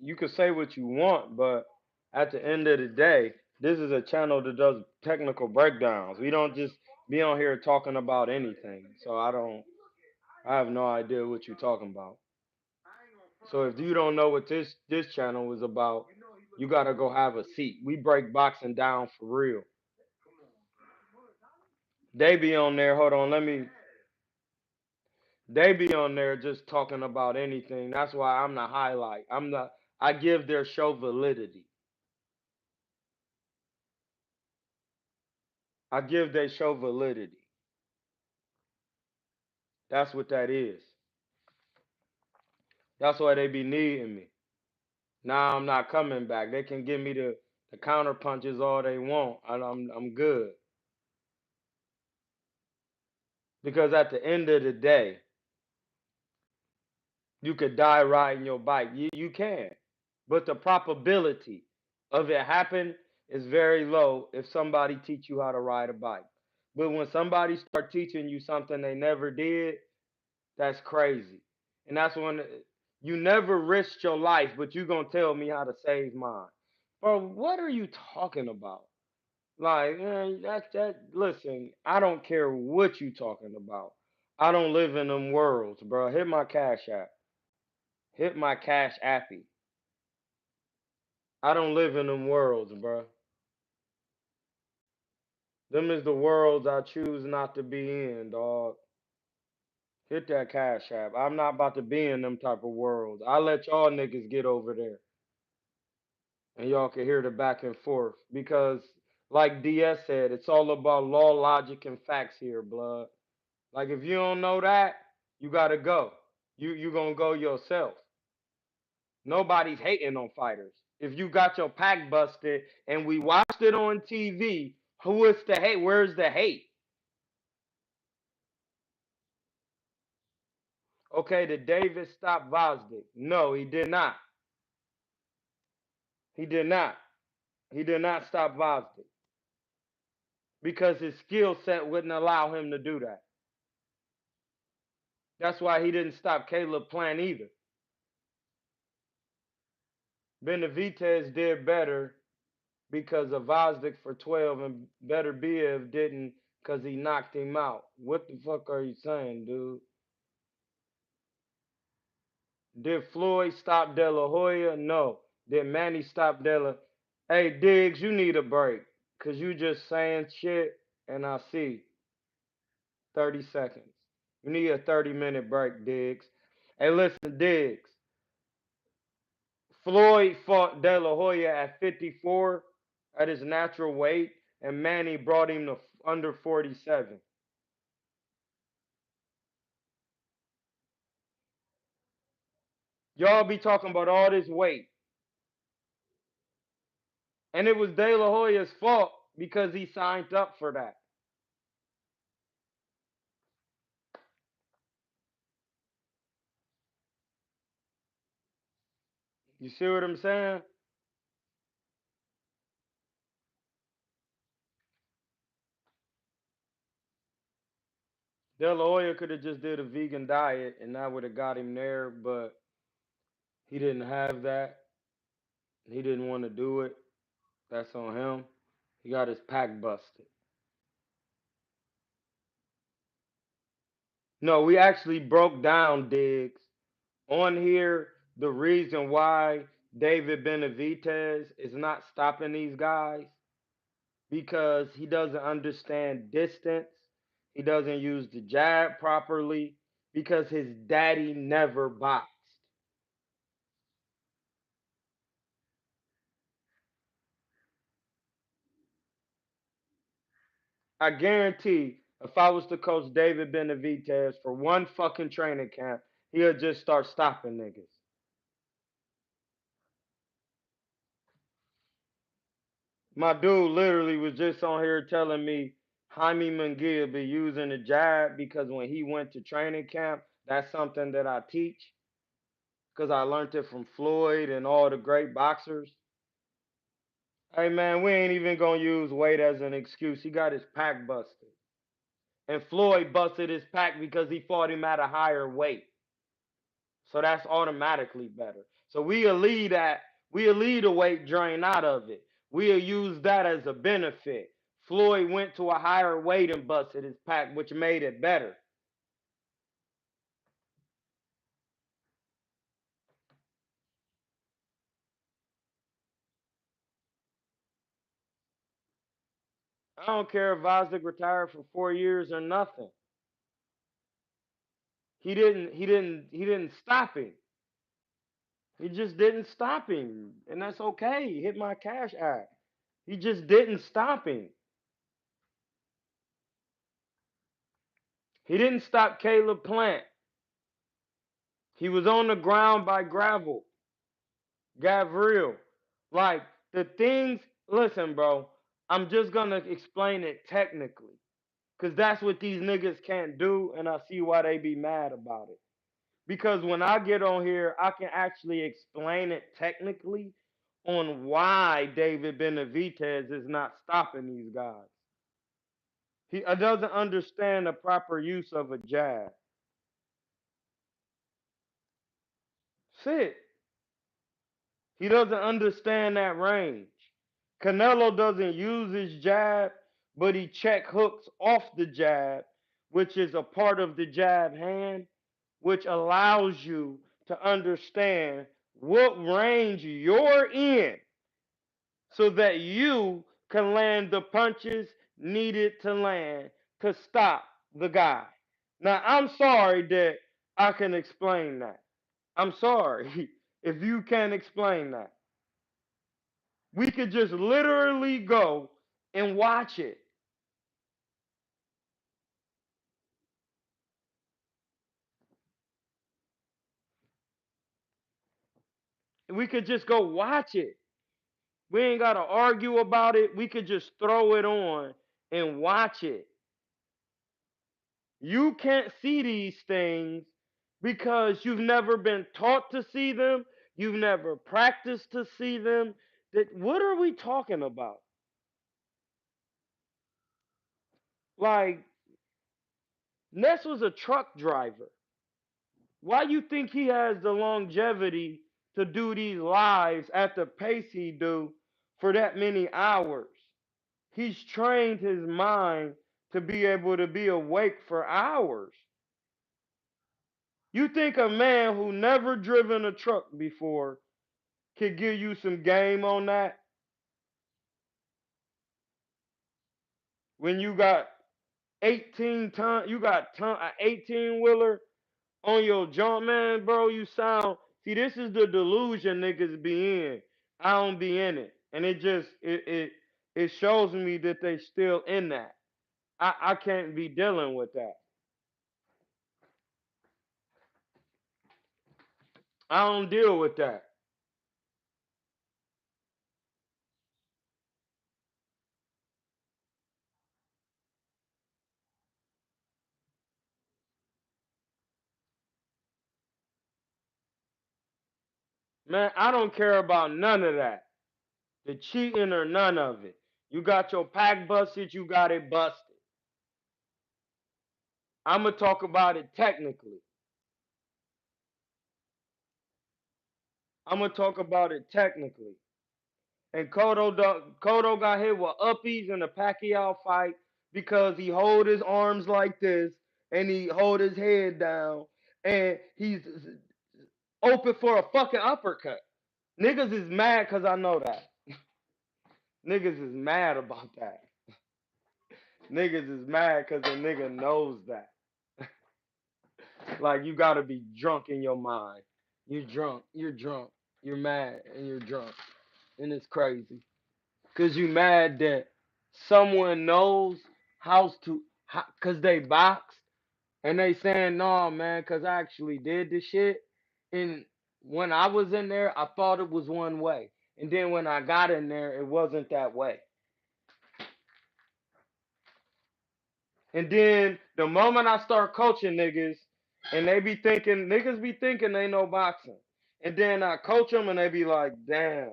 you can say what you want, but at the end of the day, this is a channel that does technical breakdowns. We don't just be on here talking about anything. So I have no idea what you're talking about. So if you don't know what this channel is about, you gotta go have a seat. We break boxing down for real. They be on there. Hold on, They be on there just talking about anything. That's why I'm the highlight. I give their show validity. I give their show validity. That's what that is. That's why they be needing me. Now I'm not coming back. They can give me the counter punches all they want. I'm good. Because at the end of the day, you could die riding your bike. You can. But the probability of it happen is very low if somebody teach you how to ride a bike. But when somebody start teaching you something they never did, that's crazy. And that's when you never risked your life, but you gonna tell me how to save mine. Bro, what are you talking about? Like, man, listen, I don't care what you talking about. I don't live in them worlds, bro. Hit my cash app. Hit my cash appy. I don't live in them worlds, bro. Them is the worlds I choose not to be in, dog. Hit that cash app. I'm not about to be in them type of worlds. I let y'all niggas get over there. And y'all can hear the back and forth. Because, like DS said, it's all about law, logic, and facts here, blood. Like, if you don't know that, you gotta go. You gonna go yourself. Nobody's hating on fighters. If you got your pack busted and we watched it on TV, who is the hate? Where's the hate? Okay, did David stop Vosdick? No, he did not. He did not. He did not stop Vosdick. because his skill set wouldn't allow him to do that. That's why he didn't stop Caleb Plant either. Benavidez did better because of Vosdick for 12 and Better Biev didn't because he knocked him out. What the fuck are you saying, dude? Did Floyd stop De La Hoya? No. Did Manny stop De La? Hey, Diggs, you need a break because you just saying shit and I see 30 seconds. You need a 30-minute break, Diggs. Hey, listen, Diggs. Floyd fought De La Hoya at 54 at his natural weight, and Manny brought him to under 47. Y'all be talking about all this weight. And it was De La Hoya's fault because he signed up for that. You see what I'm saying? De La Hoya could have just did a vegan diet and that would have got him there, but he didn't have that. He didn't want to do it. That's on him. He got his pack busted. No, we actually broke down, Diggs, on here the reason why David Benavidez is not stopping these guys because he doesn't understand distance. He doesn't use the jab properly because his daddy never boxed. I guarantee if I was to coach David Benavidez for one fucking training camp, he'll just start stopping niggas. My dude literally was just on here telling me Jaime Munguia be using the jab because when he went to training camp, that's something that I teach because I learned it from Floyd and all the great boxers. Hey man, we ain't even gonna use weight as an excuse. He got his pack busted. And Floyd busted his pack because he fought him at a higher weight. So that's automatically better. So we'll leave the weight drain out of it. We'll use that as a benefit. Floyd went to a higher weight and busted his pack, which made it better. I don't care if Vosdick retired for 4 years or nothing. He didn't stop him. He just didn't stop him. And that's okay. Hit my cash app. He just didn't stop him. He didn't stop Caleb Plant. He was on the ground by Gavril. Like the things, listen, bro, I'm just gonna explain it technically. Cause that's what these niggas can't do, and I see why they be mad about it. Because when I get on here, I can actually explain it technically on why David Benavidez is not stopping these guys. He doesn't understand the proper use of a jab. Sit. He doesn't understand that range. Canelo doesn't use his jab, but he check hooks off the jab, which is a part of the jab hand, which allows you to understand what range you're in so that you can land the punches needed to land to stop the guy. Now, I'm sorry that I can explain that. I'm sorry if you can't explain that. We could just literally go and watch it. We could just go watch it. We ain't got to argue about it. We could just throw it on and watch it. You can't see these things because you've never been taught to see them. You've never practiced to see them. What are we talking about? Like, Ness was a truck driver. Why you think he has the longevity to do these lives at the pace he do for that many hours? He's trained his mind to be able to be awake for hours. You think a man who never driven a truck before could give you some game on that? When you got 18 ton, you got an 18 wheeler on your jump, man, bro. You sound. See, this is the delusion niggas be in. I don't be in it, and it shows me that they still in that. I can't be dealing with that. I don't deal with that. Man, I don't care about none of that. The cheating or none of it. You got your pack busted, you got it busted. I'ma talk about it technically. I'ma talk about it technically. And Cotto got hit with uppies in the Pacquiao fight because he hold his arms like this and he hold his head down and he's open for a fucking uppercut. Niggas is mad because I know that. Niggas is mad about that. Niggas is mad because the nigga knows that. Like, you gotta be drunk in your mind. You're drunk, you're mad, and you're drunk. And it's crazy. Cause you mad that someone knows cause they boxed and they saying, no, man, cause I actually did the shit. And when I was in there, I thought it was one way. And then when I got in there, it wasn't that way. And then the moment I start coaching niggas, and niggas be thinking they know boxing. And then I coach them and they be like, damn,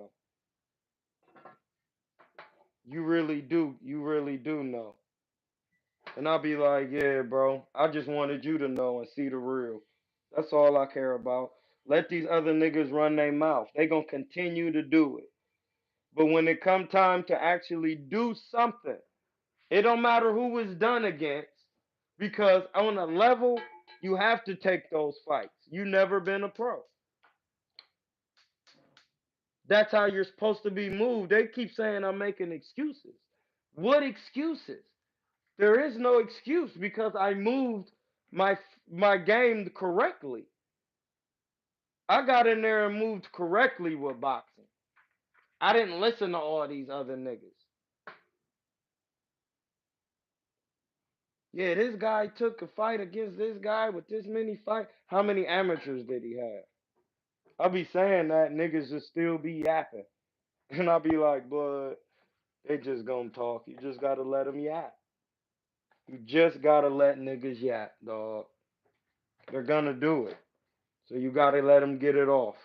you really do know. And I'll be like, yeah, bro, I just wanted you to know and see the real. That's all I care about. Let these other niggas run their mouth. They gonna continue to do it. But when it come time to actually do something, it don't matter who it's done against, because on a level, you have to take those fights. You never been a pro. That's how you're supposed to be moved. They keep saying I'm making excuses. What excuses? There is no excuse because I moved my my game correctly. I got in there and moved correctly with boxing. I didn't listen to all these other niggas. Yeah, this guy took a fight against this guy with this many fights. How many amateurs did he have? I'll be saying that niggas just still be yapping. And I'll be like, but they just gonna talk. You just gotta let them yap. You just gotta let niggas yap, dog. They're gonna do it. So you gotta let them get it off.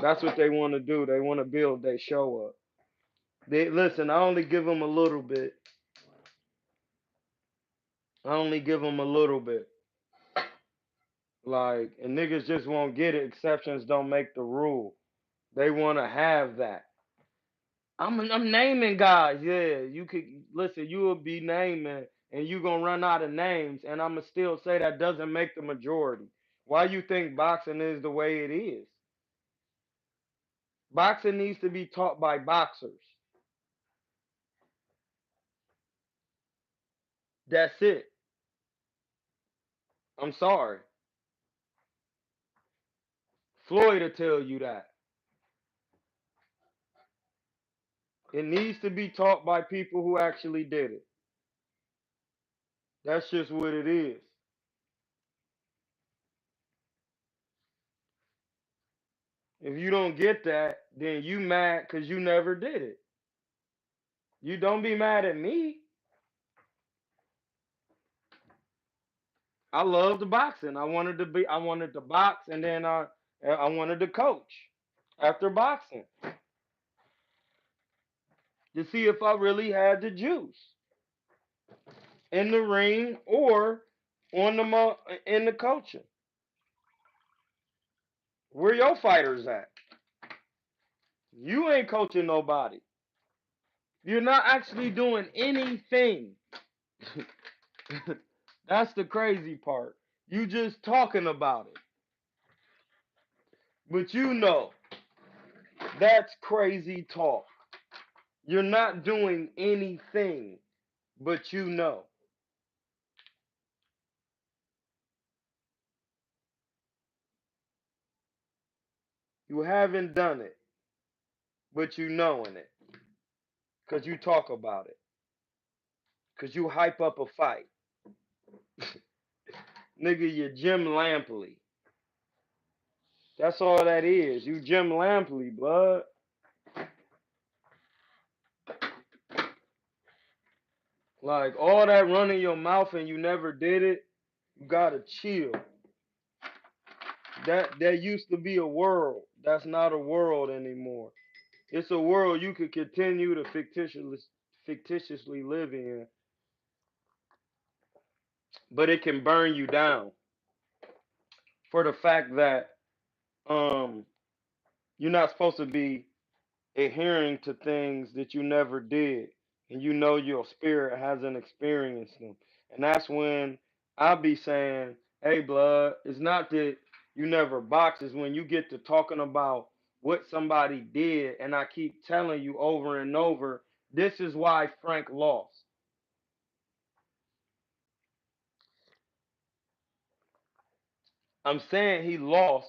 That's what they want to do. They want to build their show up. They listen. I only give them a little bit. I only give them a little bit. Like, and niggas just won't get it. Exceptions don't make the rule. They want to have that. I'm naming guys. Yeah, you could listen. You will be naming, and you gonna run out of names. And I'ma still say that doesn't make the majority. Why you think boxing is the way it is? Boxing needs to be taught by boxers. That's it. I'm sorry. Floyd will tell you that. It needs to be taught by people who actually did it. That's just what it is. If you don't get that, then you mad because you never did it. You don't be mad at me. I loved boxing. I wanted to box, and then I wanted to coach after boxing to see if I really had the juice. in the ring or on in the coaching. Where your fighters at? You ain't coaching nobody. You're not actually doing anything. That's the crazy part. You just talking about it. But you know, that's crazy talk. You're not doing anything, but you know. You haven't done it, but you knowing it. Because you talk about it. Because you hype up a fight. Nigga, you Jim Lampley. That's all that is. You Jim Lampley, blood. Like, all that running your mouth and you never did it, you gotta chill. That used to be a world. That's not a world anymore. It's a world you could continue to fictitiously live in, but it can burn you down for the fact that um you're not supposed to be adhering to things that you never did, and you know your spirit hasn't experienced them. And that's when I be saying, hey, blood, it's not that you never box, it's when you get to talking about what somebody did, and I keep telling you over and over, this is why Frank lost. I'm saying he lost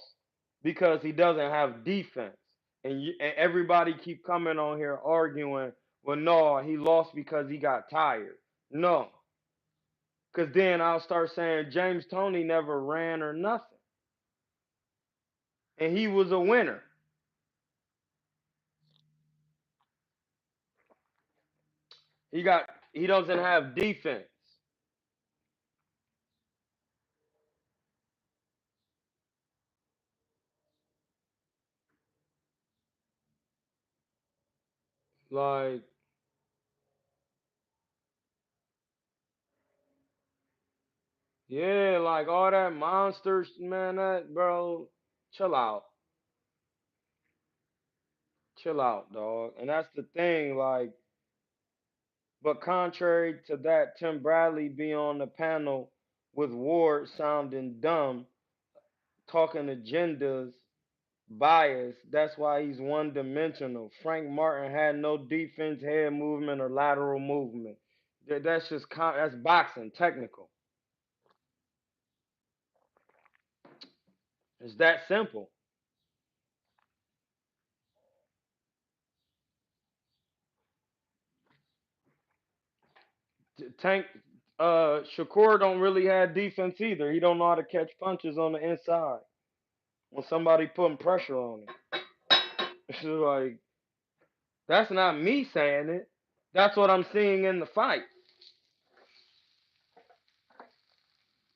because he doesn't have defense. And everybody keep coming on here arguing, well, no, he lost because he got tired. No, because then I'll start saying James Toney never ran or nothing, and he was a winner. He doesn't have defense. Like, yeah, like all that monsters, man. That bro, chill out, chill out, dog. And that's the thing, like. But contrary to that, Tim Bradley be on the panel with Ward sounding dumb, talking agendas, bias. That's why he's one dimensional. Frank Martin had no defense, head movement, or lateral movement. That's just that's boxing, technical. It's that simple. Tank Shakur don't really have defense either. He don't know how to catch punches on the inside when somebody putting pressure on him. It's like, that's not me saying it. That's what I'm seeing in the fight.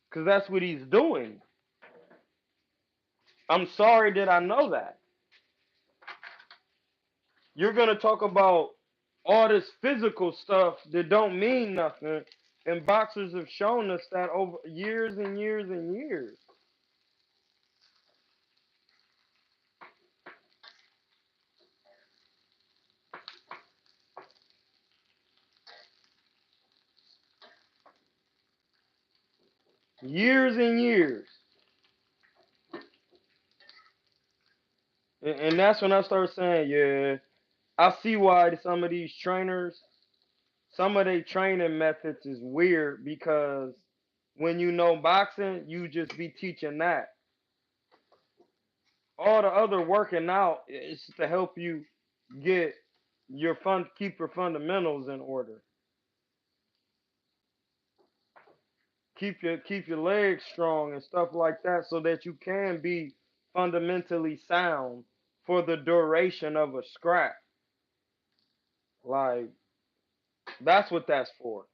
Because that's what he's doing. I'm sorry that I know that. You're going to talk about all this physical stuff that don't mean nothing. And boxers have shown us that over years and years and years. Years and years. And that's when I start saying, yeah, I see why some of these trainers, some of their training methods is weird because when you know boxing, you just be teaching that. All the other working out is to help you get keep your fundamentals in order. Keep your legs strong and stuff like that so that you can be fundamentally sound for the duration of a scrap. Like, that's what that's for.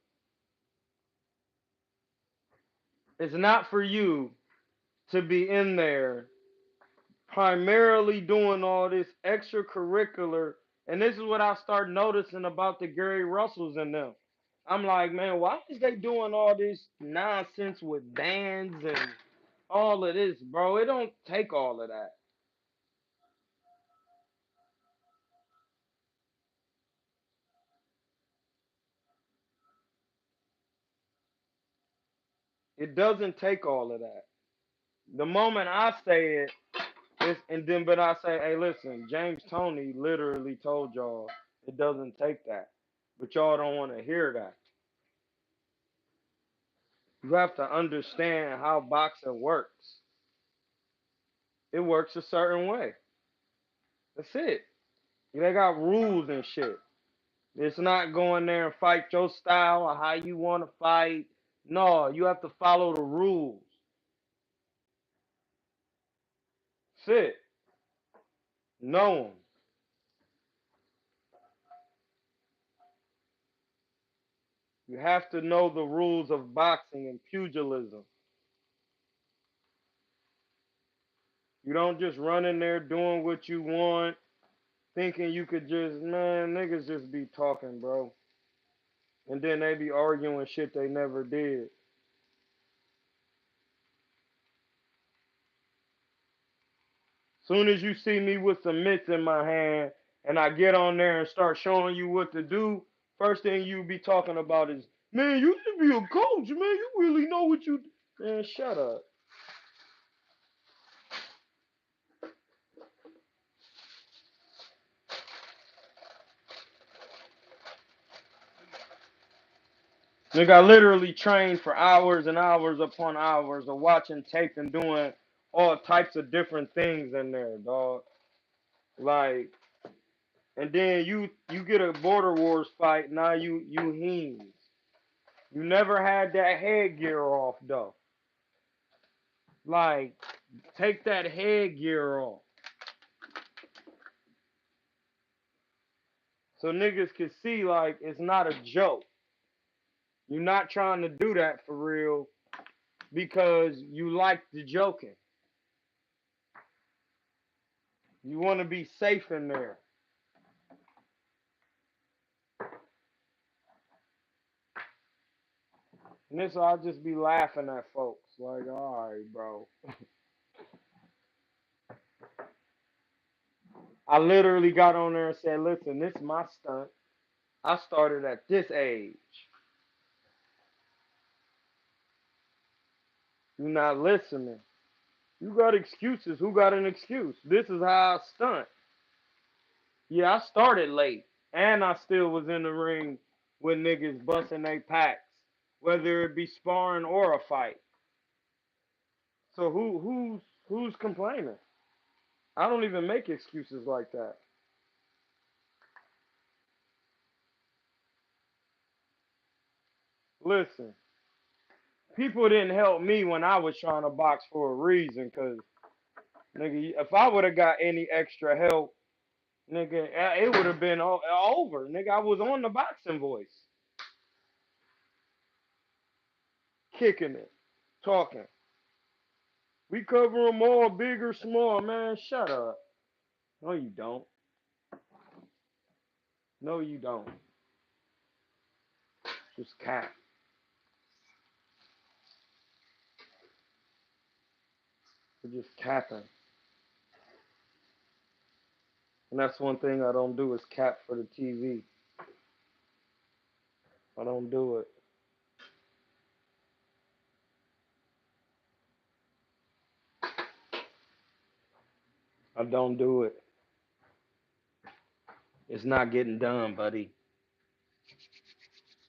It's not for you to be in there primarily doing all this extracurricular. And this is what I start noticing about the Gary Russells and them. I'm like, man, why is they doing all this nonsense with bans and all of this, bro? It don't take all of that. It doesn't take all of that. The moment I say it, and then but I say, hey, listen, James Toney literally told y'all it doesn't take that, but y'all don't want to hear that. You have to understand how boxing works. It works a certain way. That's it. They got rules and shit. It's not going there and fight your style or how you want to fight. No, you have to follow the rules. That's it. Know them. You have to know the rules of boxing and pugilism. You don't just run in there doing what you want, thinking you could just, man, niggas just be talking, bro. And then they be arguing shit they never did. Soon as you see me with some mitts in my hand and I get on there and start showing you what to do, first thing you be talking about is, man, you should be a coach, man. You really know what you. Man, shut up. Nigga, I literally trained for hours and hours upon hours of watching tape and doing all types of different things in there, dog. Like, and then you get a Border Wars fight, now you heens. You never had that headgear off though. Like, take that headgear off. So niggas can see like it's not a joke. You're not trying to do that for real because you like the joking. You want to be safe in there. And this I'll just be laughing at folks. Like, alright, bro. I literally got on there and said, listen, this is my stunt. I started at this age. You're not listening. You got excuses. Who got an excuse? This is how I stunt. Yeah, I started late. And I still was in the ring with niggas busting their packs. Whether it be sparring or a fight. So who's complaining? I don't even make excuses like that. Listen, people didn't help me when I was trying to box for a reason, cause nigga, if I would have got any extra help, nigga, it would have been over. Nigga, I was on the boxing voice, kicking it, talking. We cover them all, big or small, man. Shut up. No, you don't. No, you don't. Just cap. You're just capping. And that's one thing I don't do is cap for the TV. I don't do it. I don't do it. It's not getting done, buddy.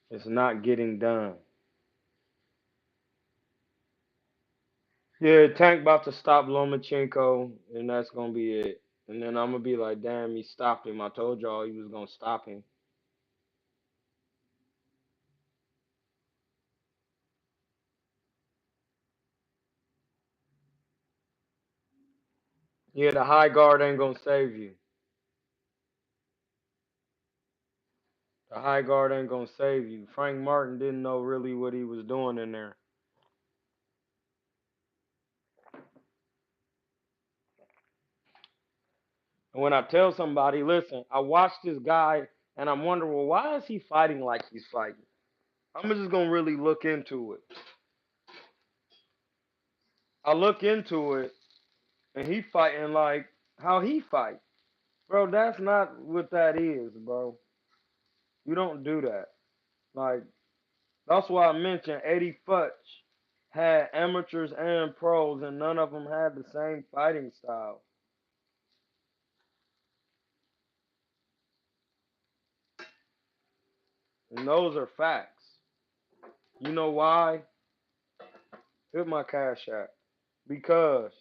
It's not getting done. Yeah, Tank about to stop Lomachenko, and that's gonna be it. And then I'm gonna be like, damn, he stopped him. I told y'all he was gonna stop him. Yeah, the high guard ain't gonna save you. The high guard ain't gonna save you. Frank Martin didn't know really what he was doing in there. And when I tell somebody, listen, I watched this guy and I'm wondering, well, why is he fighting like he's fighting? I'm just gonna really look into it. I look into it, and he fighting like how he fight, bro. That's not what that is, bro. You don't do that. Like that's why I mentioned 80 Futch had amateurs and pros, and none of them had the same fighting style. And those are facts. You know why? Hit my cash app. Because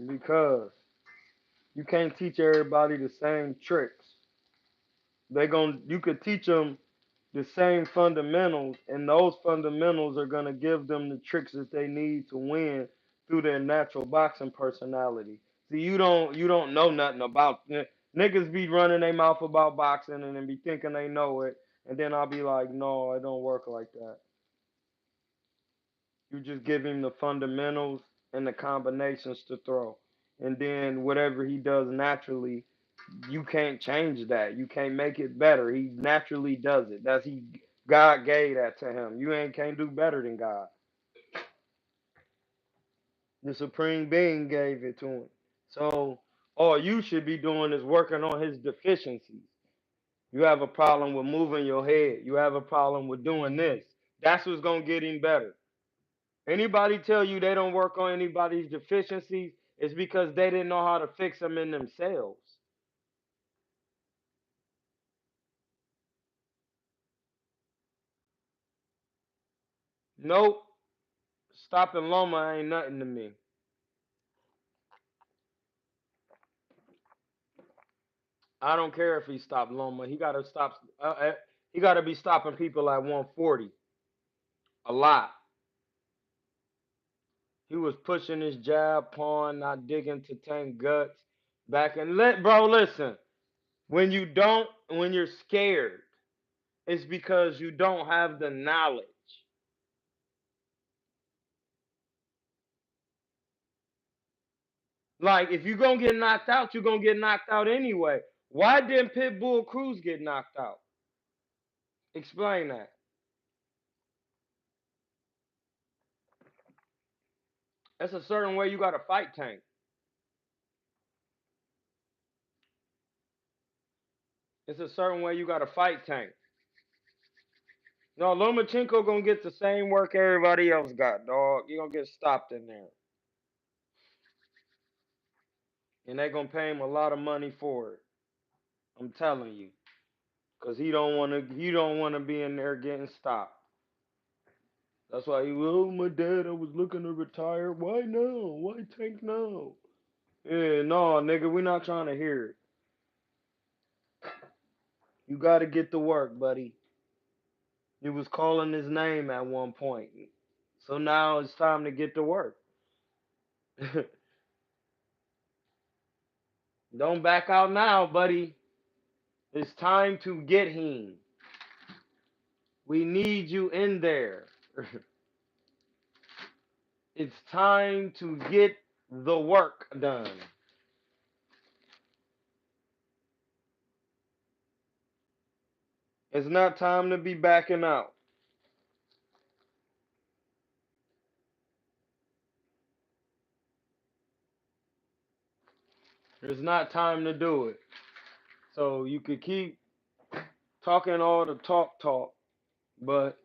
because you can't teach everybody the same tricks. You could teach them the same fundamentals, and those fundamentals are gonna give them the tricks that they need to win through their natural boxing personality. See, you don't know nothing about niggas be running their mouth about boxing and then be thinking they know it, and then I'll be like, no, it don't work like that. You just give him the fundamentals and the combinations to throw, and then whatever he does naturally, you can't change that. You can't make it better. He naturally does it. God gave that to him. You ain't can't do better than God. The supreme being gave it to him. So all you should be doing is working on his deficiencies. You have a problem with moving your head. You have a problem with doing this. That's what's gonna get him better. Anybody tell you they don't work on anybody's deficiencies, it's because they didn't know how to fix them in themselves. Nope. Stopping Loma ain't nothing to me. I don't care if he stopped Loma. He gotta stop. He gotta be stopping people at 140. A lot. He was pushing his jab, pawn, not digging to tank guts. Back and bro, listen. When you're scared, it's because you don't have the knowledge. Like, if you're gonna get knocked out, you're gonna get knocked out anyway. Why didn't Pitbull Cruz get knocked out? Explain that. That's a certain way you gotta fight Tank. It's a certain way you gotta fight Tank. No, Lomachenko gonna get the same work everybody else got, dog. You gonna get stopped in there. And they gonna pay him a lot of money for it. I'm telling you. Cause he don't wanna be in there getting stopped. That's why oh my dad, I was looking to retire. Why now? Why Tank now? Yeah, no, nigga, we not trying to hear it. You gotta get to work, buddy. You was calling his name at one point. So now it's time to get to work. Don't back out now, buddy. It's time to get him. We need you in there. It's time to get the work done. It's not time to be backing out. It's not time to do it. So you could keep talking all the talk, but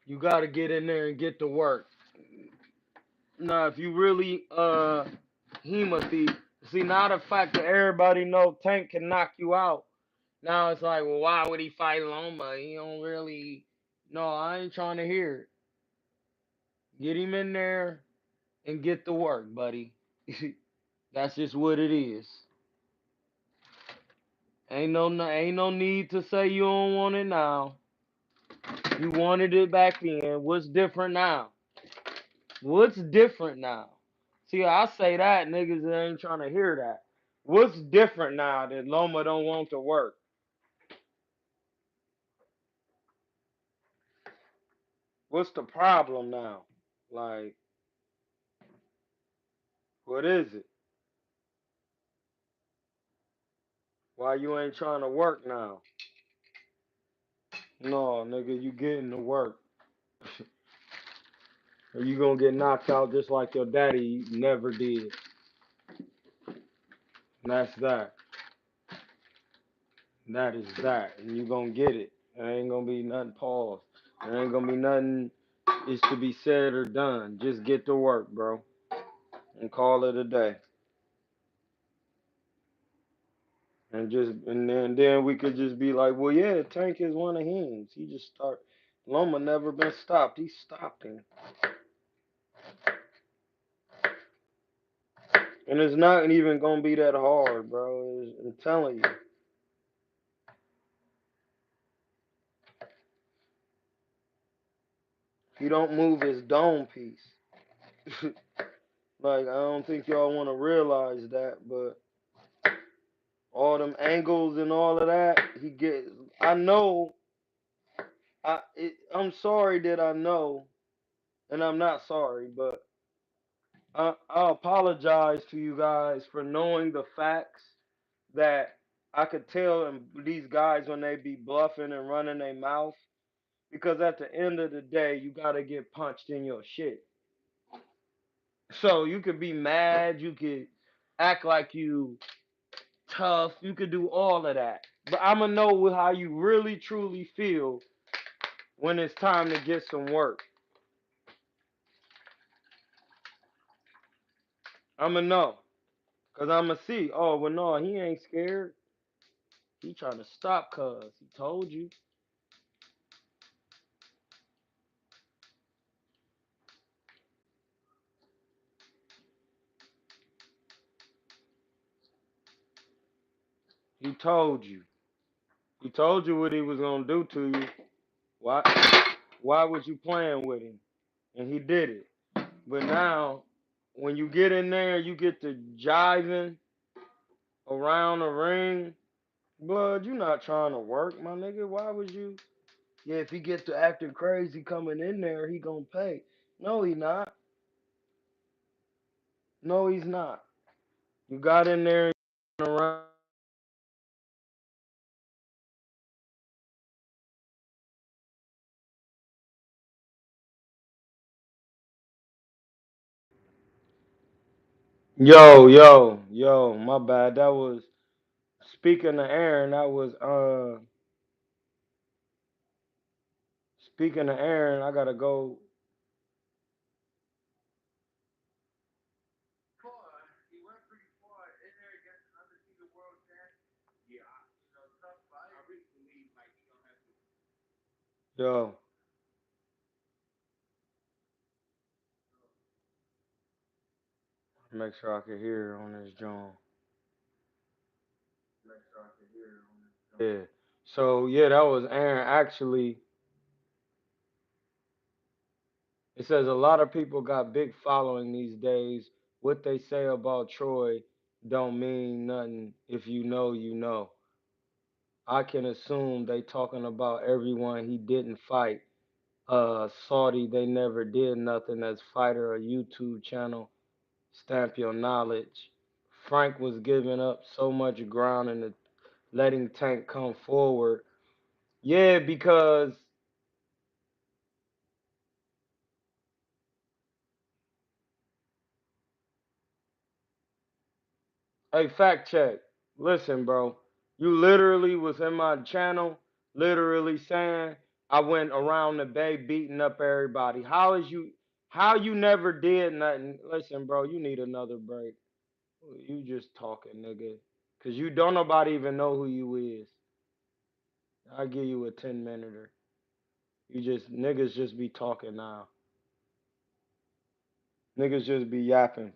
you got to get in there and get to work. Now, if you really hemathy, see now the fact that everybody know Tank can knock you out. Now it's like, well, why would he fight Loma? He don't really. No, I ain't trying to hear it. Get him in there and get to work, buddy. That's just what it is. Ain't no need to say you don't want it now. You wanted it back then. What's different now? What's different now? See, I say that niggas ain't trying to hear that. What's different now that Loma don't want to work? What's the problem now? Like, what is it? Why you ain't trying to work now? No, nigga, you getting to work. Or you gonna get knocked out just like your daddy never did. And that's that. That is that. And you gonna get it. There ain't gonna be nothing paused. There ain't gonna be nothing is to be said or done. Just get to work, bro. And call it a day. And then we could just be like, well, yeah, Tank is one of him. He just start. Loma never been stopped. He stopped him, and it's not even gonna be that hard, bro. I'm telling you. He don't move his dome piece. Like I don't think y'all want to realize that, but all them angles and all of that, he gets. I know. I'm sorry that I know, and I'm not sorry, but I apologize to you guys for knowing the facts that I could tell these guys when they be bluffing and running their mouth. Because at the end of the day, you gotta get punched in your shit. So you could be mad, you could act like you tough, you could do all of that. But I'ma know how you really truly feel when it's time to get some work. I'ma know. Cause I'ma see, oh well no, he ain't scared. He trying to stop cuz. He told you. He told you. He told you what he was gonna do to you. Why why was you playing with him? And he did it. But now when you get in there, you get to jiving around the ring. Blood, you not trying to work, my nigga. Why would you? Yeah, if he get to acting crazy coming in there, he gonna pay. No, he not. No, he's not. You got in there and around. Yo, my bad. That was speaking to Aaron. That was speaking to Aaron. I gotta go. He went pretty far in there against an undefeated world champ. Yeah, tough fight. I really believe like he gonna have to. Yo, make sure I can hear on this joint. Yeah. So yeah, that was Aaron. Actually, it says a lot of people got big following these days. What they say about Troy don't mean nothing. If you know, you know. I can assume they talking about everyone he didn't fight. Saudi, they never did nothing as fighter or YouTube channel. Stamp your knowledge. Frank was giving up so much ground and letting Tank come forward. Yeah, because hey, fact check. Listen, bro. You literally was in my channel, literally saying I went around the bay beating up everybody. How you never did nothing? Listen, bro, you need another break. You just talking, nigga. Cause you don't nobody even know who you is. I'll give you a 10-minute. You just niggas just be talking now. Niggas just be yapping.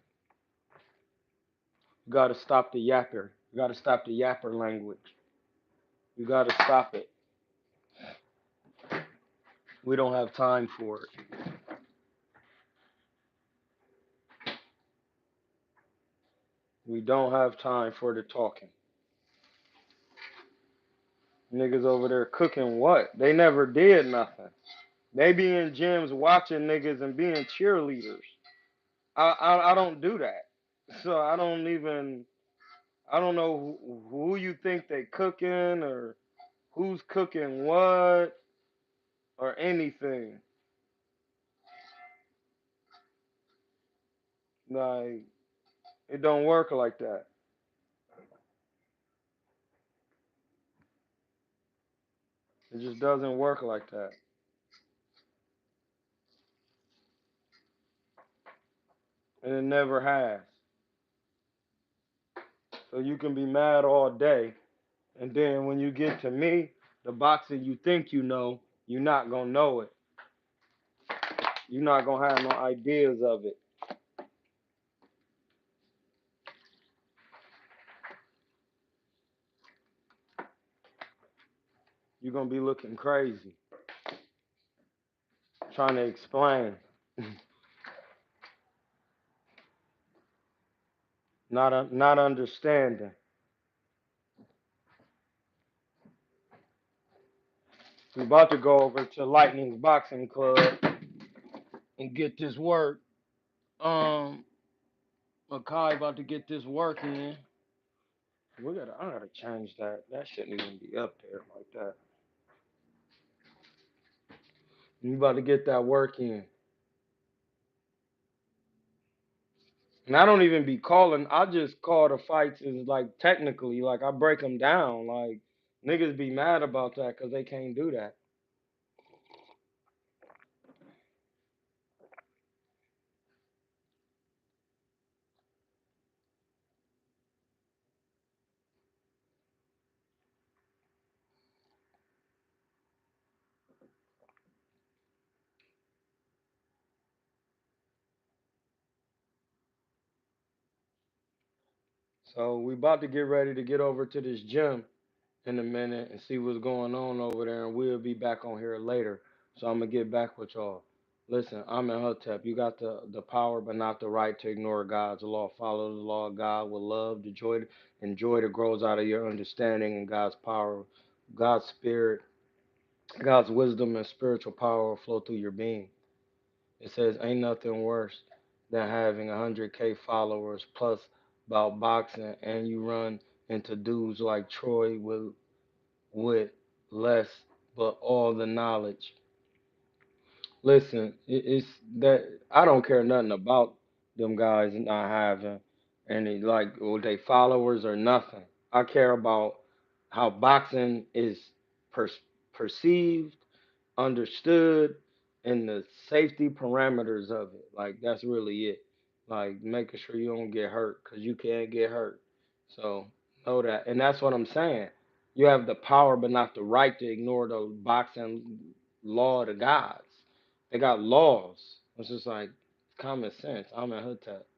You gotta stop the yapper. You gotta stop the yapper language. You gotta stop it. We don't have time for it. We don't have time for the talking. Niggas over there cooking what? They never did nothing. They be in gyms watching niggas and being cheerleaders. I don't do that. So I don't know who you think they cooking or who's cooking what or anything. Like it don't work like that. It just doesn't work like that. And it never has. So you can be mad all day, and then when you get to me, the boxing you think you know, you're not gonna know it. You're not gonna have no ideas of it. You're gonna be looking crazy trying to explain, not understanding. We're about to go over to Lightning's Boxing Club and get this work. Um, Makai about to get this work in. I gotta change that. That shouldn't even be up there like that. You about to get that work in. And I don't even be calling. I just call the fights as like technically, like I break them down. Like niggas be mad about that because they can't do that. So we about to get ready to get over to this gym in a minute and see what's going on over there, and we'll be back on here later. So I'm gonna get back with y'all. Listen, I'm in Hotep. You got the power, but not the right to ignore God's law. Follow the law of God with love, the joy, and joy that grows out of your understanding and God's power, God's spirit, God's wisdom and spiritual power will flow through your being. It says, ain't nothing worse than having 100K followers plus about boxing, and you run into dudes like Troy with less but all the knowledge. Listen, it's that I don't care nothing about them guys not having any like or they followers or nothing. I care about how boxing is per- perceived, understood, and the safety parameters of it. Like that's really it. Like making sure you don't get hurt because you can't get hurt. So know that, and that's what I'm saying. You have the power, but not the right to ignore the boxing law of the gods. They got laws. It's just like common sense. I'm in hood tech.